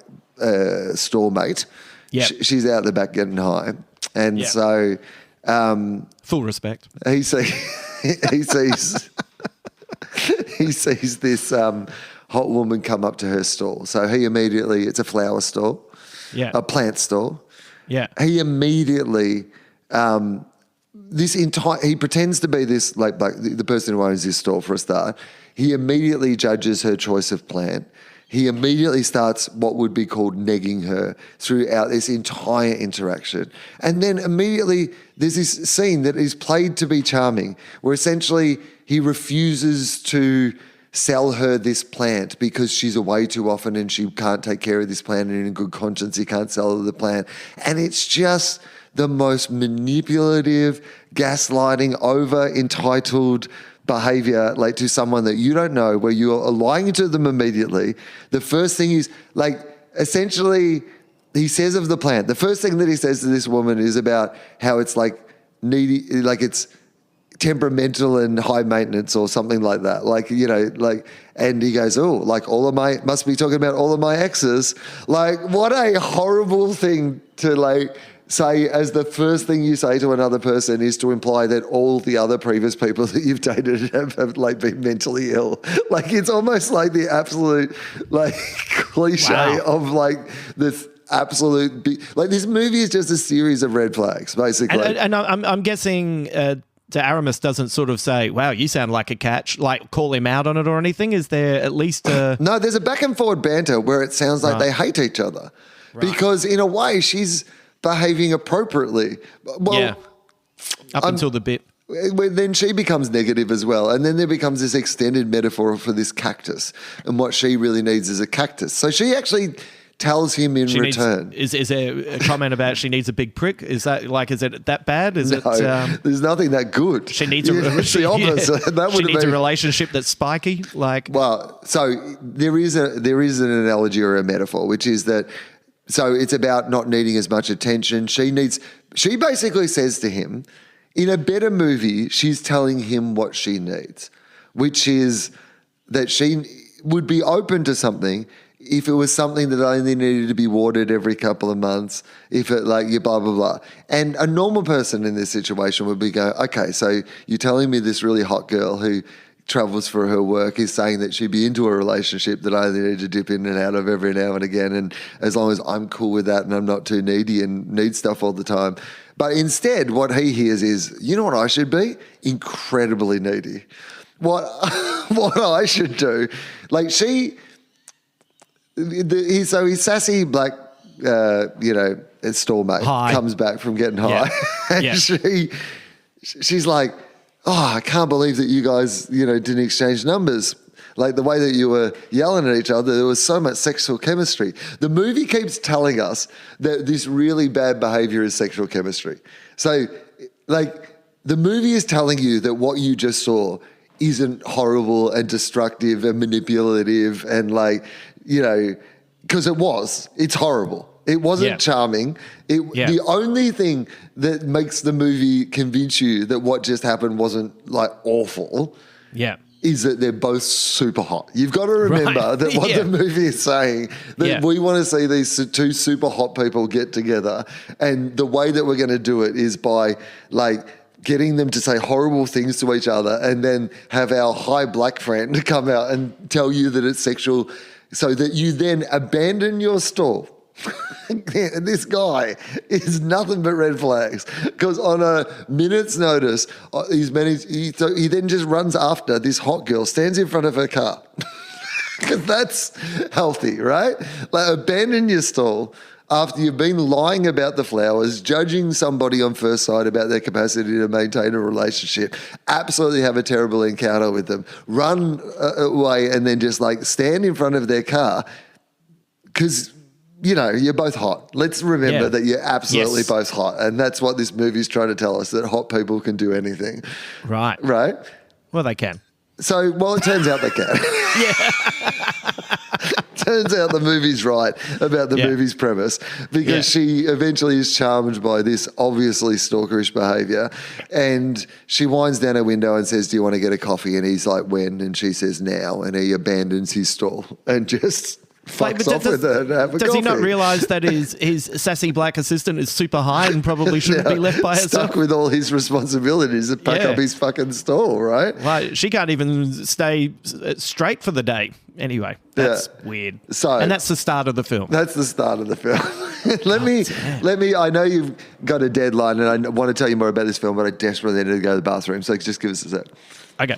store mate. Yeah, she's out the back getting high, and so full respect. He sees this hot woman come up to her stall. So he immediately, it's a flower stall, a plant stall. Yeah, he immediately. He pretends to be this, like the person who owns this store for a start. He immediately judges her choice of plant. He immediately starts what would be called negging her throughout this entire interaction. And then immediately there's this scene that is played to be charming, where essentially he refuses to sell her this plant because she's away too often and she can't take care of this plant, and in good conscience he can't sell her the plant. And it's just the most manipulative, gaslighting, over entitled behavior, like to someone that you don't know, where you're lying to them immediately. The first thing is like, essentially, he says of the plant, the first thing that he says to this woman is about how it's like needy, like it's temperamental and high maintenance or something like that. Like, you know, like, and he goes, oh, like must be talking about all of my exes. Like, what a horrible thing to like say as the first thing you say to another person is to imply that all the other previous people that you've dated have like been mentally ill. Like, it's almost like the absolute like cliche of like this absolute like this movie is just a series of red flags, basically. And I'm guessing to Aramis doesn't sort of say, wow, you sound like a catch, like call him out on it or anything. Is there at least a... No, there's a back and forward banter where it sounds like they hate each other because in a way she's behaving appropriately. Well, yeah. Up until the bit. Then she becomes negative as well. And then there becomes this extended metaphor for this cactus. And what she really needs is a cactus. So she actually tells him in return. Is there a comment about she needs a big prick? Is that like, is it that bad? Is it? There's nothing that good. She needs a relationship that's spiky. Like, well, so there is an analogy or a metaphor, which is that. So it's about not needing as much attention. She basically says to him, in a better movie, she's telling him what she needs, which is that she would be open to something if it was something that only needed to be watered every couple of months, if it like you blah, blah, blah. And a normal person in this situation would be going, okay, so you're telling me this really hot girl who travels for her work is saying that she'd be into a relationship that I only need to dip in and out of every now and again, and as long as I'm cool with that and I'm not too needy and need stuff all the time. But instead, what he hears is, you know what I should be? Incredibly needy. What I should do, like his sassy black, stallmate comes back from getting high, and she's like, oh, I can't believe that you guys, didn't exchange numbers. Like the way that you were yelling at each other, there was so much sexual chemistry. The movie keeps telling us that this really bad behavior is sexual chemistry. So, like, the movie is telling you that what you just saw isn't horrible and destructive and manipulative and because it's horrible. It wasn't charming. The only thing that makes the movie convince you that what just happened wasn't like awful is that they're both super hot. You've got to remember that what the movie is saying, that we want to see these two super hot people get together, and the way that we're going to do it is by getting them to say horrible things to each other and then have our high black friend come out and tell you that it's sexual so that you then abandon your stall. This guy is nothing but red flags because on a minute's notice, he then just runs after this hot girl, stands in front of her car. Because that's healthy, right? Like, abandon your stall after you've been lying about the flowers, judging somebody on first sight about their capacity to maintain a relationship, absolutely have a terrible encounter with them, run away and then just stand in front of their car because you're both hot. Let's remember that you're absolutely both hot. And that's what this movie's trying to tell us, that hot people can do anything. Right. Right? Well, they can. So, it turns out they can. Turns out the movie's right about the movie's premise because she eventually is charmed by this obviously stalkerish behaviour, and she winds down her window and says, do you want to get a coffee? And he's like, when? And she says, now. And he abandons his stall and just fucks off with her and have a coffee. Does he not realise that his sassy black assistant is super high and probably shouldn't be left by herself? Stuck with all his responsibilities to pack up his fucking stall, right? Well, she can't even stay straight for the day. Anyway, that's weird. And that's the start of the film. That's the start of the film. Let me, I know you've got a deadline and I want to tell you more about this film, but I desperately need to go to the bathroom, so just give us a sec. Okay.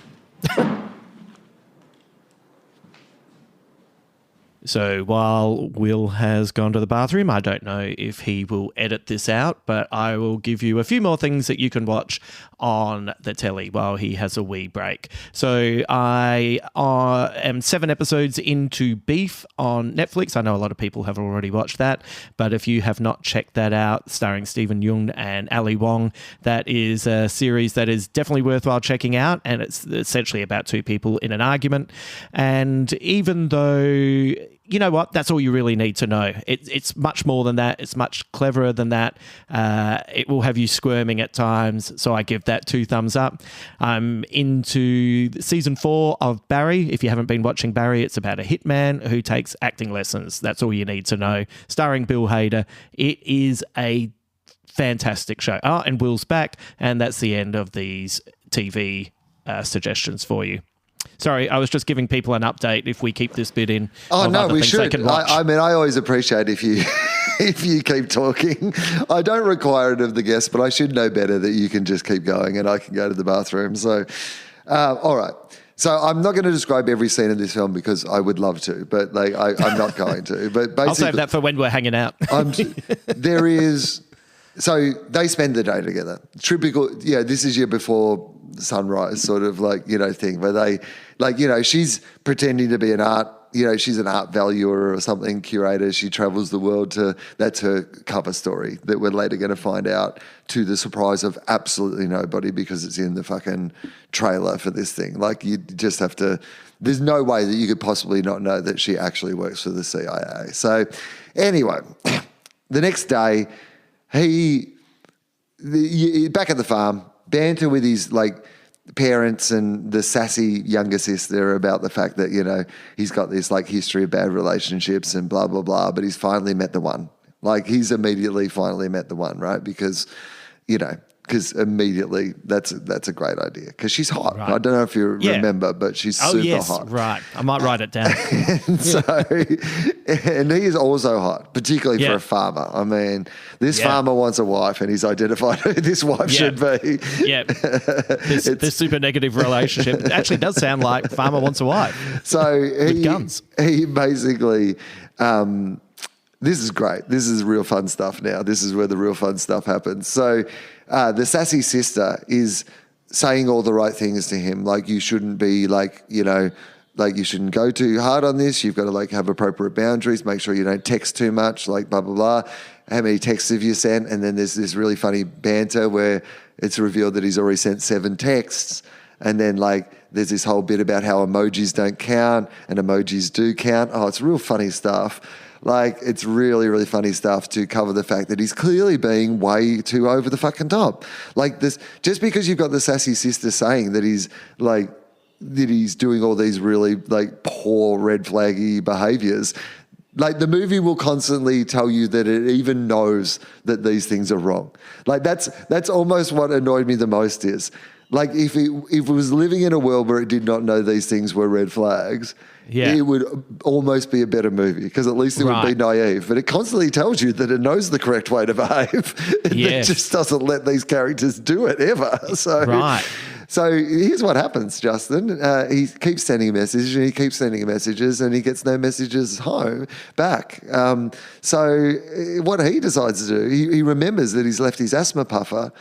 So while Will has gone to the bathroom, I don't know if he will edit this out, but I will give you a few more things that you can watch on the telly while he has a wee break. So I am 7 episodes into Beef on Netflix. I know a lot of people have already watched that, but if you have not checked that out, starring Stephen Yeun and Ali Wong, that is a series that is definitely worthwhile checking out, and it's essentially about two people in an argument. And even though, you know what, that's all you really need to know. It's much more than that. It's much cleverer than that. It will have you squirming at times, so I give that 2 thumbs up. I'm into season 4 of Barry. If you haven't been watching Barry, it's about a hitman who takes acting lessons. That's all you need to know. Starring Bill Hader. It is a fantastic show. Oh, and Will's back, and that's the end of these TV suggestions for you. Sorry, I was just giving people an update if we keep this bit in. Oh, no, we should. I mean, I always appreciate if you if you keep talking. I don't require it of the guests, but I should know better that you can just keep going and I can go to the bathroom. So, all right. So I'm not going to describe every scene in this film because I would love to, but like I'm not going to. But basically, I'll save that for when we're hanging out. There is... So they spend the day together. Typical, this is your before sunrise sort of thing where they, she's pretending to be an art, she's an art valuer or something, curator. She travels the world that's her cover story that we're later going to find out, to the surprise of absolutely nobody, because it's in the fucking trailer for this thing. Like, you just have to, there's no way that you could possibly not know that she actually works for the CIA. So anyway, the next day, back at the farm, banter with his parents and the sassy younger sister about the fact that, he's got this history of bad relationships and blah, blah, blah, but he's finally met the one. He's immediately finally met the one, right? Because immediately that's a great idea, because she's hot. Right. I don't know if you remember, but she's super hot. Right. I might write it down. and he is also hot, particularly for a farmer. I mean, this farmer wants a wife, and he's identified who this wife should be. Yeah. This super negative relationship. It actually does sound like farmer wants a wife. So with guns. He basically... this is great. This is real fun stuff now. This is where the real fun stuff happens. So the sassy sister is saying all the right things to him. You shouldn't be you shouldn't go too hard on this. You've got to have appropriate boundaries. Make sure you don't text too much, blah, blah, blah. How many texts have you sent? And then there's this really funny banter where it's revealed that he's already sent 7 texts. And then there's this whole bit about how emojis don't count and emojis do count. Oh, it's real funny stuff. It's really, really funny stuff to cover the fact that he's clearly being way too over the fucking top. This, just because you've got the sassy sister saying that he's that he's doing all these really poor red flaggy behaviors, the movie will constantly tell you that it even knows that these things are wrong. That's almost what annoyed me the most is, if it was living in a world where it did not know these things were red flags, it would almost be a better movie, because at least it would be naive. But it constantly tells you that it knows the correct way to behave. It just doesn't let these characters do it ever. So here's what happens, Justin. He keeps sending messages and he keeps sending messages and he gets no messages back. So what he decides to do, he remembers that he's left his asthma puffer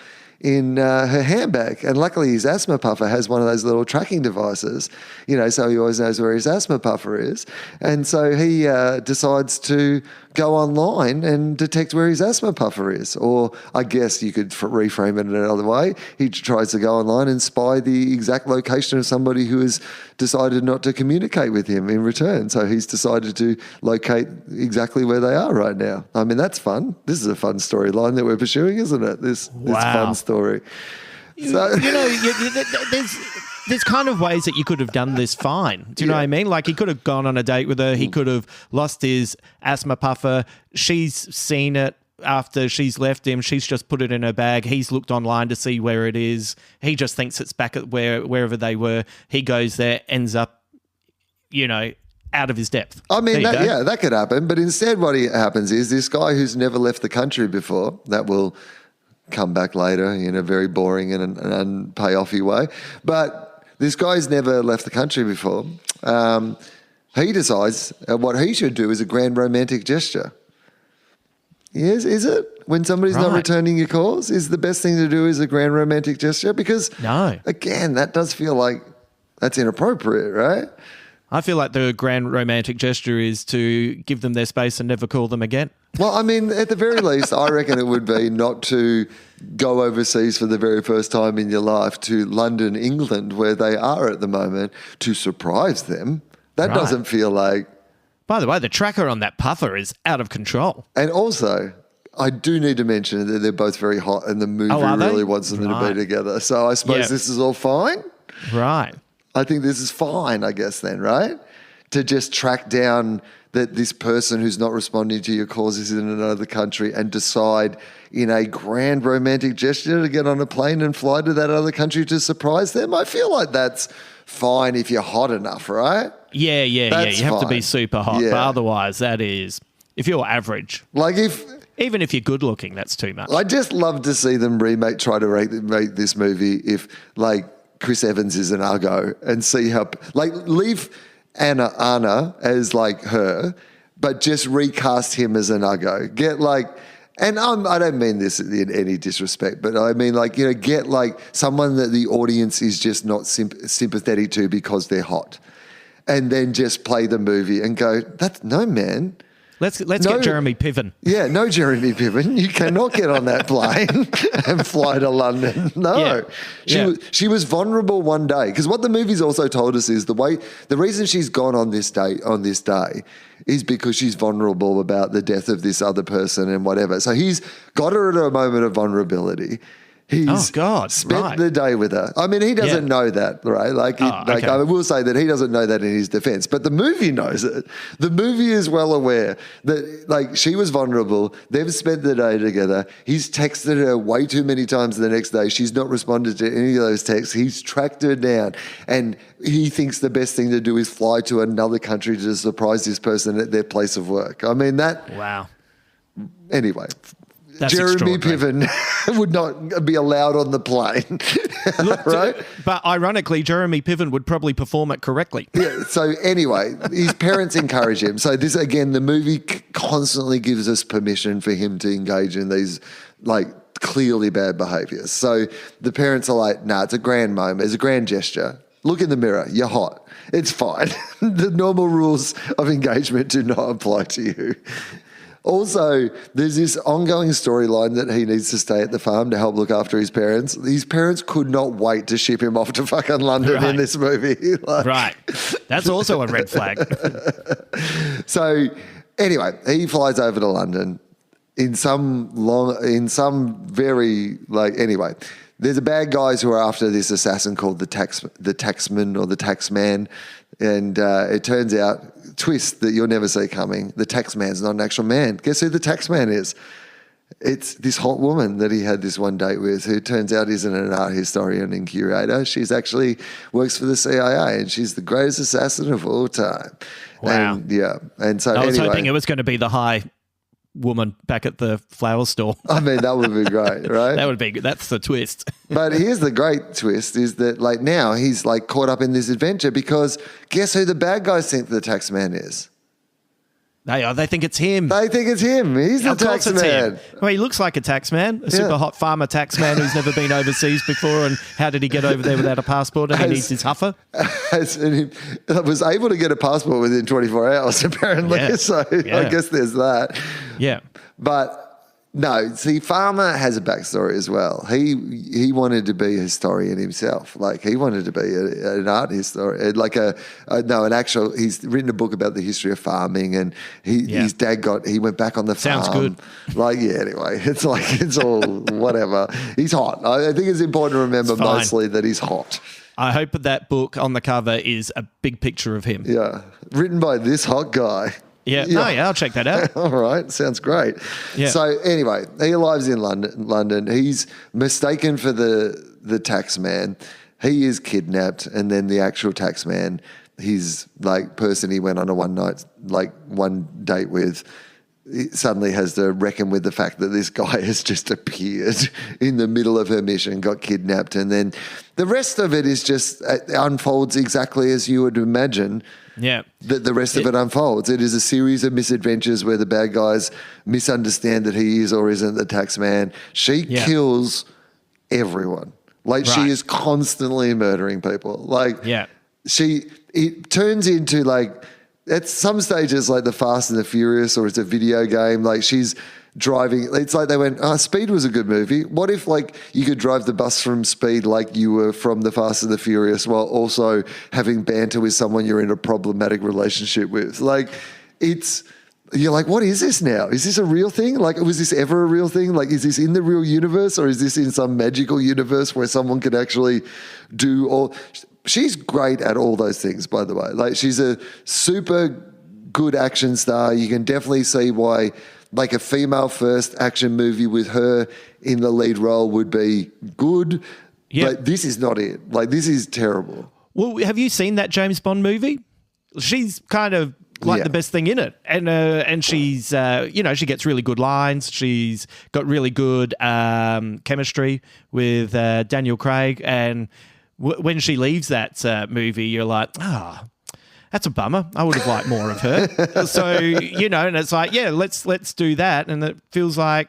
in her handbag. And luckily his asthma puffer has one of those little tracking devices, so he always knows where his asthma puffer is. And so he decides to go online and detect where his asthma puffer is. Or I guess you could reframe it another way. He tries to go online and spy the exact location of somebody who has decided not to communicate with him in return. So he's decided to locate exactly where they are right now. I mean, that's fun. This is a fun storyline that we're pursuing, isn't it? This fun story. So, there's kind of ways that you could have done this fine. Do you know what I mean? He could have gone on a date with her. He could have lost his asthma puffer. She's seen it after she's left him. She's just put it in her bag. He's looked online to see where it is. He just thinks it's back at wherever they were. He goes there, ends up, out of his depth. I mean, that could happen. But instead what happens is this guy who's never left the country before, that will come back later in a very boring and unpayoffy way. But this guy's never left the country before. he decides what he should do is a grand romantic gesture. Yes, is it? When somebody's not returning your calls, is the best thing to do is a grand romantic gesture? Because, again, that does feel like that's inappropriate, right? I feel like the grand romantic gesture is to give them their space and never call them again. Well, I mean, at the very least, I reckon it would be not to go overseas for the very first time in your life to London, England, where they are at the moment, to surprise them. That doesn't feel like... By the way, the tracker on that puffer is out of control. And also, I do need to mention that they're both very hot and the movie really wants them to be together. So I suppose this is all fine. Right. I think this is fine, I guess, then, right? To just track down that this person who's not responding to your calls is in another country and decide in a grand romantic gesture to get on a plane and fly to that other country to surprise them. I feel like that's fine if you're hot enough, right? Yeah. You have to be super hot, but otherwise that is, if you're average. Even if you're good looking, that's too much. I'd just love to see them try to make this movie if, like, Chris Evans is an Argo and see how, like, leave Anna as, like, her, but just recast him as an Argo. Get, like, and I don't mean this in any disrespect, but I mean, like, you know, get, like, someone that the audience is just not sympathetic to because they're hot. And then just play the movie and go, no, man. Let's get Jeremy Piven. Yeah, no Jeremy Piven. You cannot get on that plane and fly to London. No. She was vulnerable one day. Because what the movie's also told us is the reason she's gone on this day is because she's vulnerable about the death of this other person and whatever. So he's got her at a moment of vulnerability. He's spent the day with her. I mean, he doesn't know that, right? I will say that he doesn't know that in his defense, but the movie knows it. The movie is well aware that, like, she was vulnerable. They've spent the day together. He's texted her way too many times the next day. She's not responded to any of those texts. He's tracked her down, and he thinks the best thing to do is fly to another country to surprise this person at their place of work. I mean, Anyway. That's Jeremy Piven would not be allowed on the plane, right? But ironically, Jeremy Piven would probably perform it correctly. Yeah. So anyway, his parents encourage him. So this, again, the movie constantly gives us permission for him to engage in these, like, clearly bad behaviours. So the parents are like, nah, it's a grand moment. It's a grand gesture. Look in the mirror. You're hot. It's fine. The normal rules of engagement do not apply to you. Also, there's this ongoing storyline that he needs to stay at the farm to help look after his parents. His parents could not wait to ship him off to fucking London in this movie. Right. That's also a red flag. So, anyway, he flies over to London there's a bad guys who are after this assassin called the taxman or the taxman. And it turns out, twist that you'll never see coming, the taxman's not an actual man. Guess who the taxman is? It's this hot woman that he had this one date with, who turns out isn't an art historian and curator. She's actually works for the CIA, and she's the greatest assassin of all time. Wow. And so I was hoping it was going to be the high woman back at the flower store. I mean, that would be great, right? That would be good. That's the twist. But here's the great twist is that, like, now he's, like, caught up in this adventure because guess who the bad guys think the taxman is? They think it's him. They think it's him. He's the taxman. Well, he looks like a taxman, a super hot farmer taxman who's never been overseas before. And how did he get over there without a passport? And he needs his huffer. And he was able to get a passport within 24 hours, apparently. Yeah. So I guess there's that. Yeah. But no, see, Farmer has a backstory as well. He wanted to be a historian himself. Like, he wanted to be an art historian, he's written a book about the history of farming, and his dad he went back on the farm. Sounds good. Anyway, it's all whatever. He's hot. I think it's important to remember mostly that he's hot. I hope that book on the cover is a big picture of him. Yeah. Written by this hot guy. Yeah. Oh, yeah, I'll check that out. All right. Sounds great. Yeah. So anyway, he arrives in London. He's mistaken for the tax man. He is kidnapped, and then the actual tax man, his, like, person he went on a one date with, suddenly has to reckon with the fact that this guy has just appeared in the middle of her mission, got kidnapped, and then the rest of it is just unfolds exactly as you would imagine. Yeah. That the rest of it unfolds. It is a series of misadventures where the bad guys misunderstand that he is or isn't the tax man. She kills everyone. Like she is constantly murdering people. Like it turns into like at some stages like the Fast and the Furious, or it's a video game. Like she's driving. It's like they went, Speed was a good movie. What if like you could drive the bus from Speed like you were from the Fast and the Furious while also having banter with someone you're in a problematic relationship with? Like you're like, what is this now? Is this a real thing? Like, was this ever a real thing? Like, is this in the real universe, or is this in some magical universe where someone can actually do all? She's great at all those things, by the way. Like, she's a super good action star. You can definitely see why like a female first action movie with her in the lead role would be good. Yeah. But this is not it. Like, this is terrible. Well, have you seen that James Bond movie? She's kind of like the best thing in it. And she's, she gets really good lines. She's got really good chemistry with Daniel Craig. And when she leaves that movie, you're like, that's a bummer. I would have liked more of her. So, and it's like, let's do that. And it feels like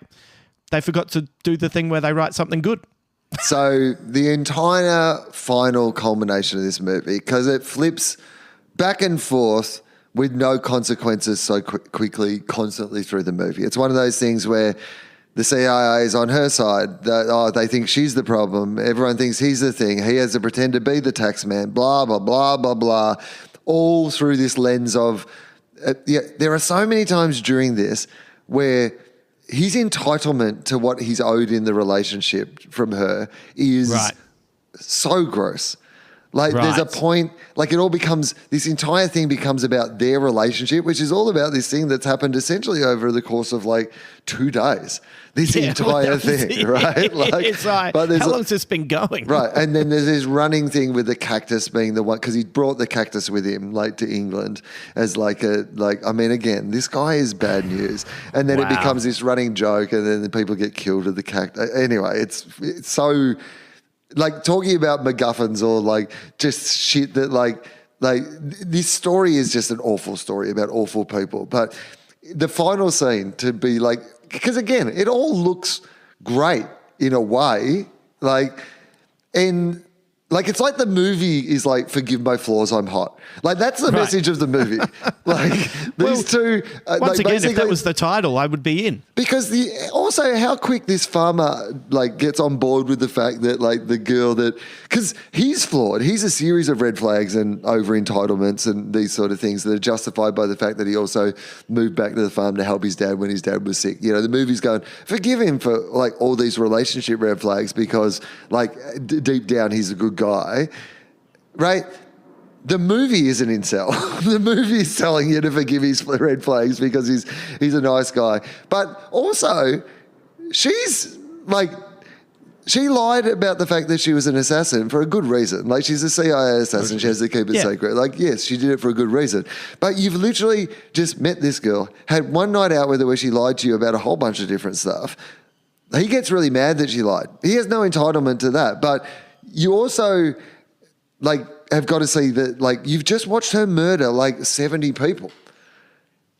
they forgot to do the thing where they write something good. So the entire final culmination of this movie, because it flips back and forth with no consequences so quickly, constantly through the movie. It's one of those things where the CIA is on her side. They think she's the problem. Everyone thinks he's the thing. He has to pretend to be the tax man, blah, blah, blah, blah, blah. All through this lens of, there are so many times during this where his entitlement to what he's owed in the relationship from her is so gross. Like there's a point, like it all becomes, this entire thing becomes about their relationship, which is all about this thing that's happened essentially over the course of like 2 days. This entire thing, right? Like, it's like, how long's this been going? Right. And then there's this running thing with the cactus being the one, because he brought the cactus with him, like to England as again, this guy is bad news. And then it becomes this running joke, and then the people get killed at the cactus. Anyway, it's so... Like talking about MacGuffins or like just shit that like this story is just an awful story about awful people. But the final scene to be like, because again, it all looks great in a way, it's like the movie is like, forgive my flaws, I'm hot. Like that's the message of the movie. Like these two. Once again, if that was the title, I would be in. Because also how quick this farmer like gets on board with the fact that like the girl because he's flawed. He's a series of red flags and over entitlements and these sort of things that are justified by the fact that he also moved back to the farm to help his dad when his dad was sick. The movie's going, forgive him for like all these relationship red flags because like deep down he's a good guy, right? The movie is an incel. The movie is telling you to forgive his red flags because he's a nice guy. But also, she lied about the fact that she was an assassin for a good reason. Like, she's a CIA assassin. She has to keep it secret. Like, yes, she did it for a good reason. But you've literally just met this girl, had one night out with her where she lied to you about a whole bunch of different stuff. He gets really mad that she lied. He has no entitlement to that. But you also, like, have got to see that, like, you've just watched her murder, like, 70 people.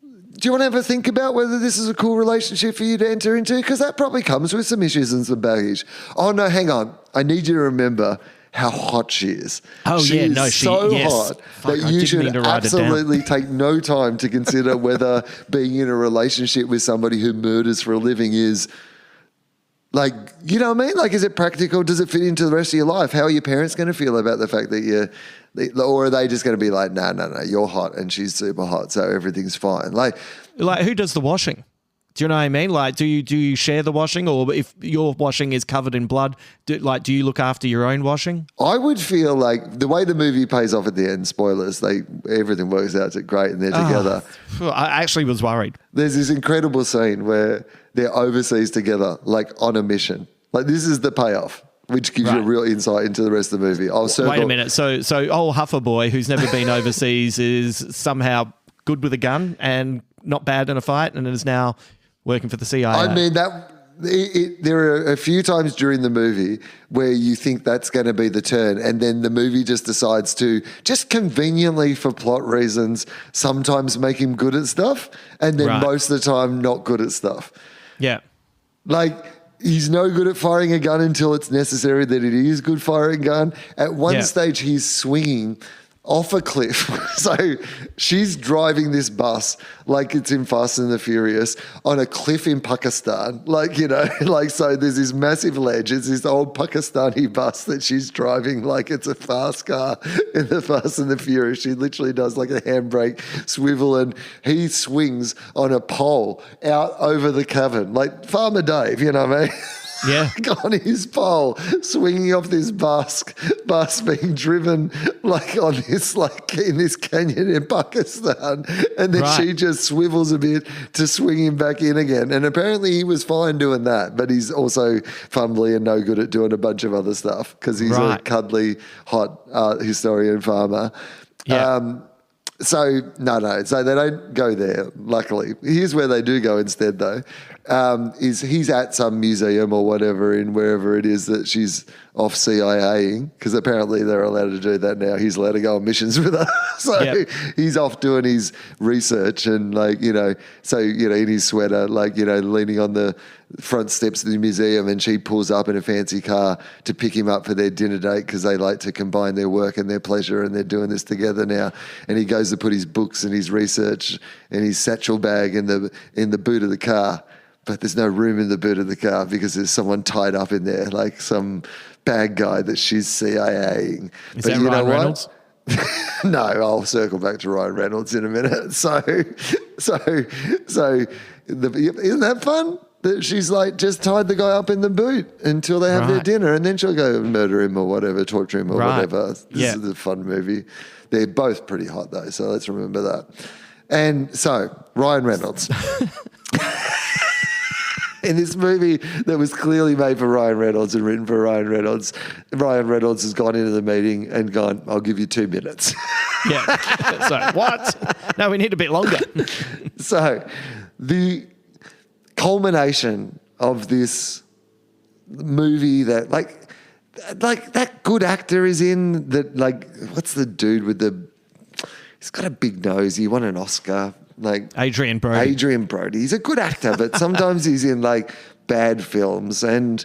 Do you want to ever think about whether this is a cool relationship for you to enter into? Because that probably comes with some issues and some baggage. Oh, no, hang on. I need you to remember how hot she is. Oh, she yeah, is no, so hot that you should absolutely take no time to consider whether being in a relationship with somebody who murders for a living is... Like, you know what I mean? Like, is it practical? Does it fit into the rest of your life? How are your parents going to feel about the fact that or are they just going to be like, no, you're hot and she's super hot, so everything's fine? Like who does the washing? Do you know what I mean? Like, do you share the washing, or if your washing is covered in blood, do you look after your own washing? I would feel like the way the movie pays off at the end, spoilers, everything works out great and they're together. I actually was worried. There's this incredible scene where they're overseas together, like on a mission. Like, this is the payoff, which gives you a real insight into the rest of the movie. Wait a minute. So old Huffer boy who's never been overseas is somehow good with a gun and not bad in a fight and is now working for the CIA. I mean, there are a few times during the movie where you think that's going to be the turn, and then the movie just decides to, just conveniently for plot reasons, sometimes make him good at stuff, and then most of the time not good at stuff. Yeah. Like, he's no good at firing a gun until it's necessary that it is good firing gun. At one stage, he's swinging off a cliff. So she's driving this bus like it's in Fast and the Furious on a cliff in Pakistan. Like, you know, like, so there's this massive ledge. It's this old Pakistani bus that she's driving like it's a fast car in the Fast and the Furious. She literally does like a handbrake swivel, and he swings on a pole out over the cavern, like Farmer Dave, you know what I mean? Yeah. On his pole, swinging off this bus being driven like on this, like in this canyon in Pakistan. And then she just swivels a bit to swing him back in again. And apparently he was fine doing that, but he's also fumbly and no good at doing a bunch of other stuff because he's a cuddly, hot historian farmer. Yeah. So they don't go there, luckily. Here's where they do go instead, though, is he's at some museum or whatever in wherever it is that she's off CIAing, because apparently they're allowed to do that now. He's allowed to go on missions with her. So he's off doing his research and, like, you know, so, you know, in his sweater, like, you know, leaning on the front steps of the museum, and she pulls up in a fancy car to pick him up for their dinner date because they like to combine their work and their pleasure, and they're doing this together now. And he goes to put his books and his research and his satchel bag in the boot of the car, but there's no room in the boot of the car because there's someone tied up in there, like some bad guy that she's CIAing. Is that Ryan Reynolds? No, I'll circle back to Ryan Reynolds in a minute. So isn't that fun? That she's like just tied the guy up in the boot until they have their dinner, and then she'll go murder him or whatever, torture him or whatever. This is a fun movie. They're both pretty hot though, so let's remember that. And so Ryan Reynolds. In this movie that was clearly made for Ryan Reynolds and written for Ryan Reynolds has gone into the meeting and gone, I'll give you 2 minutes. Yeah. So what? No, we need a bit longer. So the culmination of this movie that like that good actor is in, that, like, what's the dude with he's got a big nose. He won an Oscar. Like Adrian Brody. He's a good actor, but sometimes he's in like bad films, and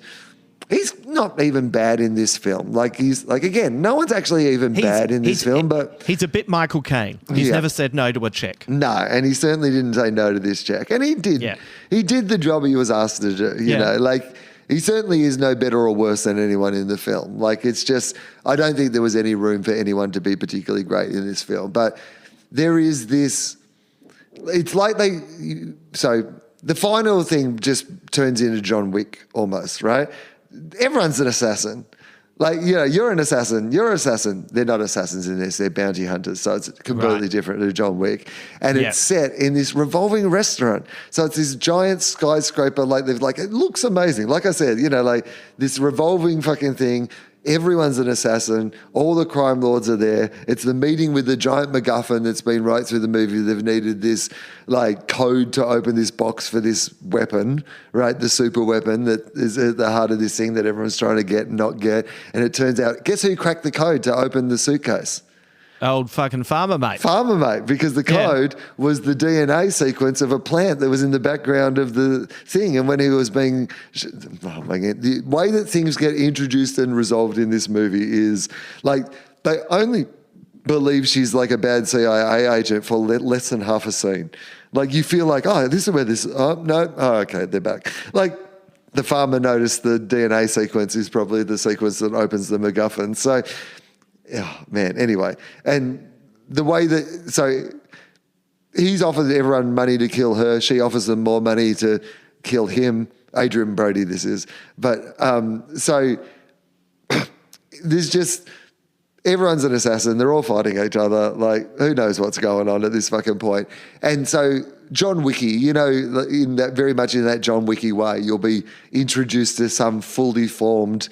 he's not even bad in this film. Like, he's like, again, no one's actually even bad in this film, but he's a bit Michael Caine. He's never said no to a check. No, and he certainly didn't say no to this check. And he did. Yeah. He did the job he was asked to do, you know, like, he certainly is no better or worse than anyone in the film. Like, it's just, I don't think there was any room for anyone to be particularly great in this film. But there is this, it's like so the final thing just turns into John Wick almost, right? Everyone's an assassin. Like, you know, you're an assassin. They're not assassins in this. They're bounty hunters. So it's completely different to John Wick. And it's set in this revolving restaurant. So it's this giant skyscraper. Like, it looks amazing. Like I said, you know, like this revolving fucking thing. Everyone's an assassin. All the crime lords are there. It's the meeting with the giant MacGuffin that's been right through the movie. They've needed this like code to open this box for this weapon, right? The super weapon that is at the heart of this thing that everyone's trying to get and not get. And it turns out, guess who cracked the code to open the suitcase? Old fucking farmer mate. Because the code was the DNA sequence of a plant that was in the background of the thing. And when he was being... Oh my God, the way that things get introduced and resolved in this movie is like they only believe she's like a bad CIA agent for less than half a scene. Like, you feel like, oh, this is where this... Oh, no. Oh, okay, they're back. Like, the farmer noticed the DNA sequence is probably the sequence that opens the MacGuffin. So... Oh, man, anyway. And the way that... So he's offered everyone money to kill her. She offers them more money to kill him. Adrian Brody, this is. But so there's just... Everyone's an assassin. They're all fighting each other. Like, who knows what's going on at this fucking point. And so John Wicky, you know, in that very much in that John Wicky way, you'll be introduced to some fully formed,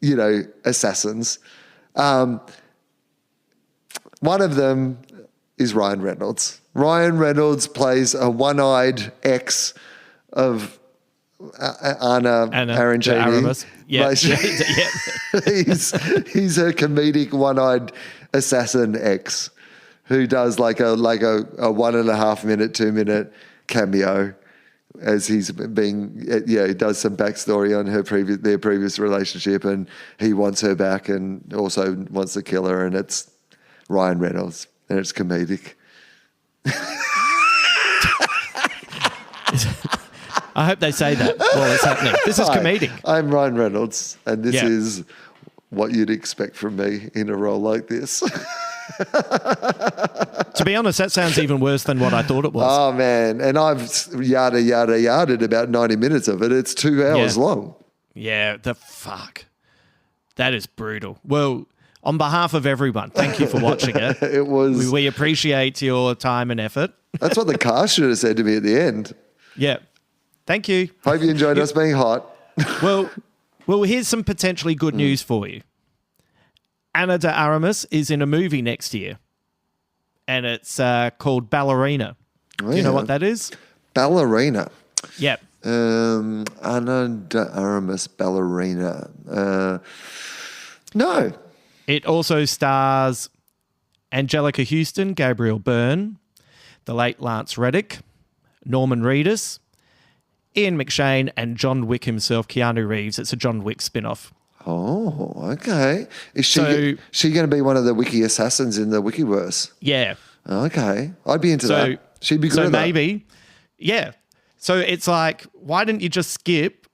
you know, assassins. One of them is Ryan Reynolds. Ryan Reynolds plays a one-eyed ex of Anna Arancini. Yeah. He's a comedic one-eyed assassin ex who does like a 1.5 minute, 2 minute cameo as he's being, he does some backstory on their previous relationship, and he wants her back and also wants to kill her, and it's Ryan Reynolds and it's comedic. I hope they say that while it's happening. This is comedic. I'm Ryan Reynolds, and this is what you'd expect from me in a role like this. To be honest, that sounds even worse than what I thought it was. Oh, man. And I've yarded about 90 minutes of it. It's 2 hours long. Yeah, the fuck. That is brutal. Well, on behalf of everyone, thank you for watching it. It was. We appreciate your time and effort. That's what the cast should have said to me at the end. Yeah. Thank you. Hope you enjoyed us being hot. Well, here's some potentially good news for you. Ana de Armas is in a movie next year, and it's called Ballerina. Do you know what that is? Ballerina. Yep. Ana de Armas Ballerina. No. It also stars Angelica Houston, Gabriel Byrne, the late Lance Reddick, Norman Reedus, Ian McShane, and John Wick himself, Keanu Reeves. It's a John Wick spin-off. Oh, okay. Is she going to be one of the wiki assassins in the Wikiverse? Yeah. Okay. I'd be into that. She'd be good at that. So maybe, yeah. So it's like, why didn't you just skip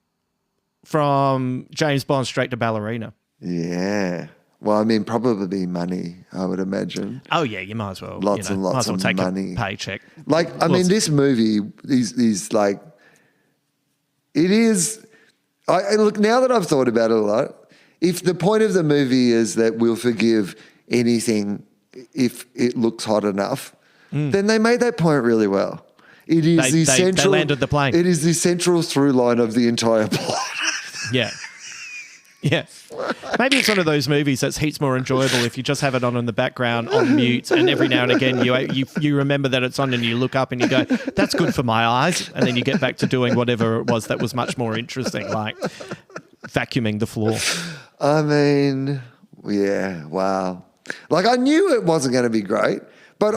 from James Bond straight to Ballerina? Yeah. Well, I mean, probably money, I would imagine. Oh, yeah, you might as well. Lots and lots of money. Take a paycheck. Like, I mean, this movie is like, it is... look, now that I've thought about it a lot, if the point of the movie is that we'll forgive anything if it looks hot enough, then they made that point really well. It is they landed the plane. It is the central through line of the entire plot. Yeah. Yeah. Maybe it's one of those movies that's heaps more enjoyable if you just have it on in the background on mute, and every now and again you remember that it's on and you look up and you go, that's good for my eyes, and then you get back to doing whatever it was that was much more interesting, like vacuuming the floor. I mean, yeah, wow. Like, I knew it wasn't going to be great, but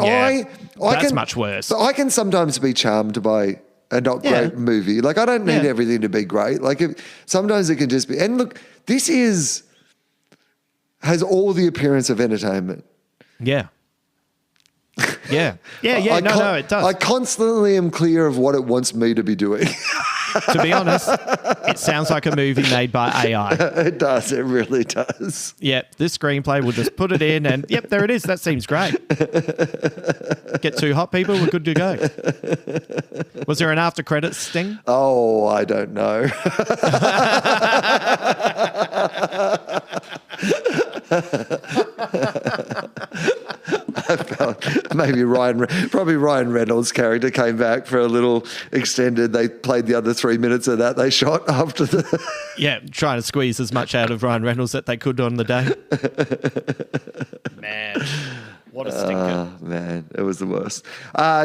that's much worse. But I can sometimes be charmed by a not great movie. Like, I don't need everything to be great. Like, sometimes it can just be. And look, this has all the appearance of entertainment. Yeah. Yeah. Yeah. No, it does. I constantly am clear of what it wants me to be doing. To be honest, it sounds like a movie made by AI. It does. It really does. Yep. This screenplay, we'll just put it in and, yep, there it is. That seems great. Get 2 hot people, we're good to go. Was there an after credits sting? Oh, I don't know. I felt maybe probably Ryan Reynolds' character came back for a little extended. They played the other 3 minutes of that they shot after the. Yeah, trying to squeeze as much out of Ryan Reynolds that they could on the day. Man, what a stinker. Man, it was the worst.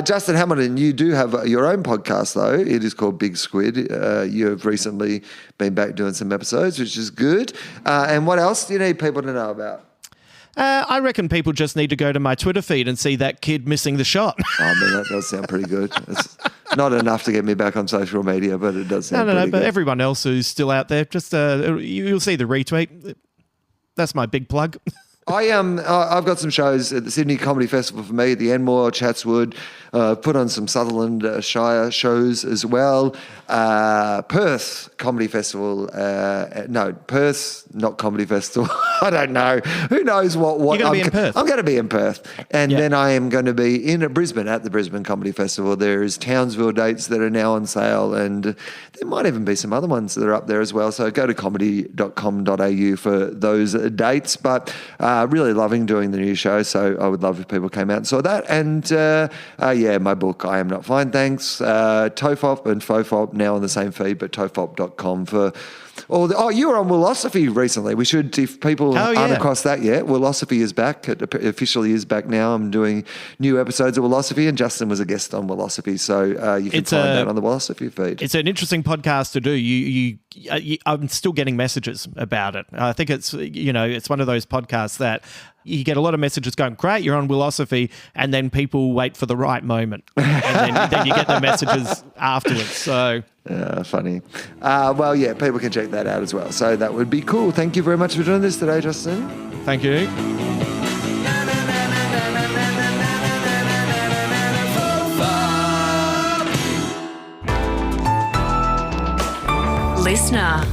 Justin Hamilton, you do have your own podcast, though. It is called Big Squid. You have recently been back doing some episodes, which is good. And what else do you need people to know about? I reckon people just need to go to my Twitter feed and see that kid missing the shot. Oh, man, that does sound pretty good. It's not enough to get me back on social media, but it does sound pretty good. But everyone else who's still out there, just you'll see the retweet. That's my big plug. I've got some shows at the Sydney Comedy Festival for me, the Enmore, Chatswood, put on some Sutherland Shire shows as well. Perth Comedy Festival, Perth, not Comedy Festival. I don't know. Who knows what? You're going to be in Perth. I'm going to be in Perth. And then I am going to be in Brisbane at the Brisbane Comedy Festival. There's Townsville dates that are now on sale, and there might even be some other ones that are up there as well. So go to comedy.com.au for those dates. But Really loving doing the new show, so I would love if people came out and saw that. And my book, I Am Not Fine, Thanks. TOFOP and FOFOP now on the same feed, but tofop.com for all the... Oh, you were on Willosophy recently. We should, if people aren't across that yet, Willosophy is back. It officially is back now. I'm doing new episodes of Willosophy, and Justin was a guest on Willosophy, so you can find that on the Willosophy feed. It's an interesting podcast to do. I'm still getting messages about it. I think it's one of those podcasts that you get a lot of messages going, great, you're on Willosophy, and then people wait for the right moment, and then you get the messages afterwards. So funny. People can check that out as well. So that would be cool. Thank you very much for doing this today, Justin. Thank you. Listener.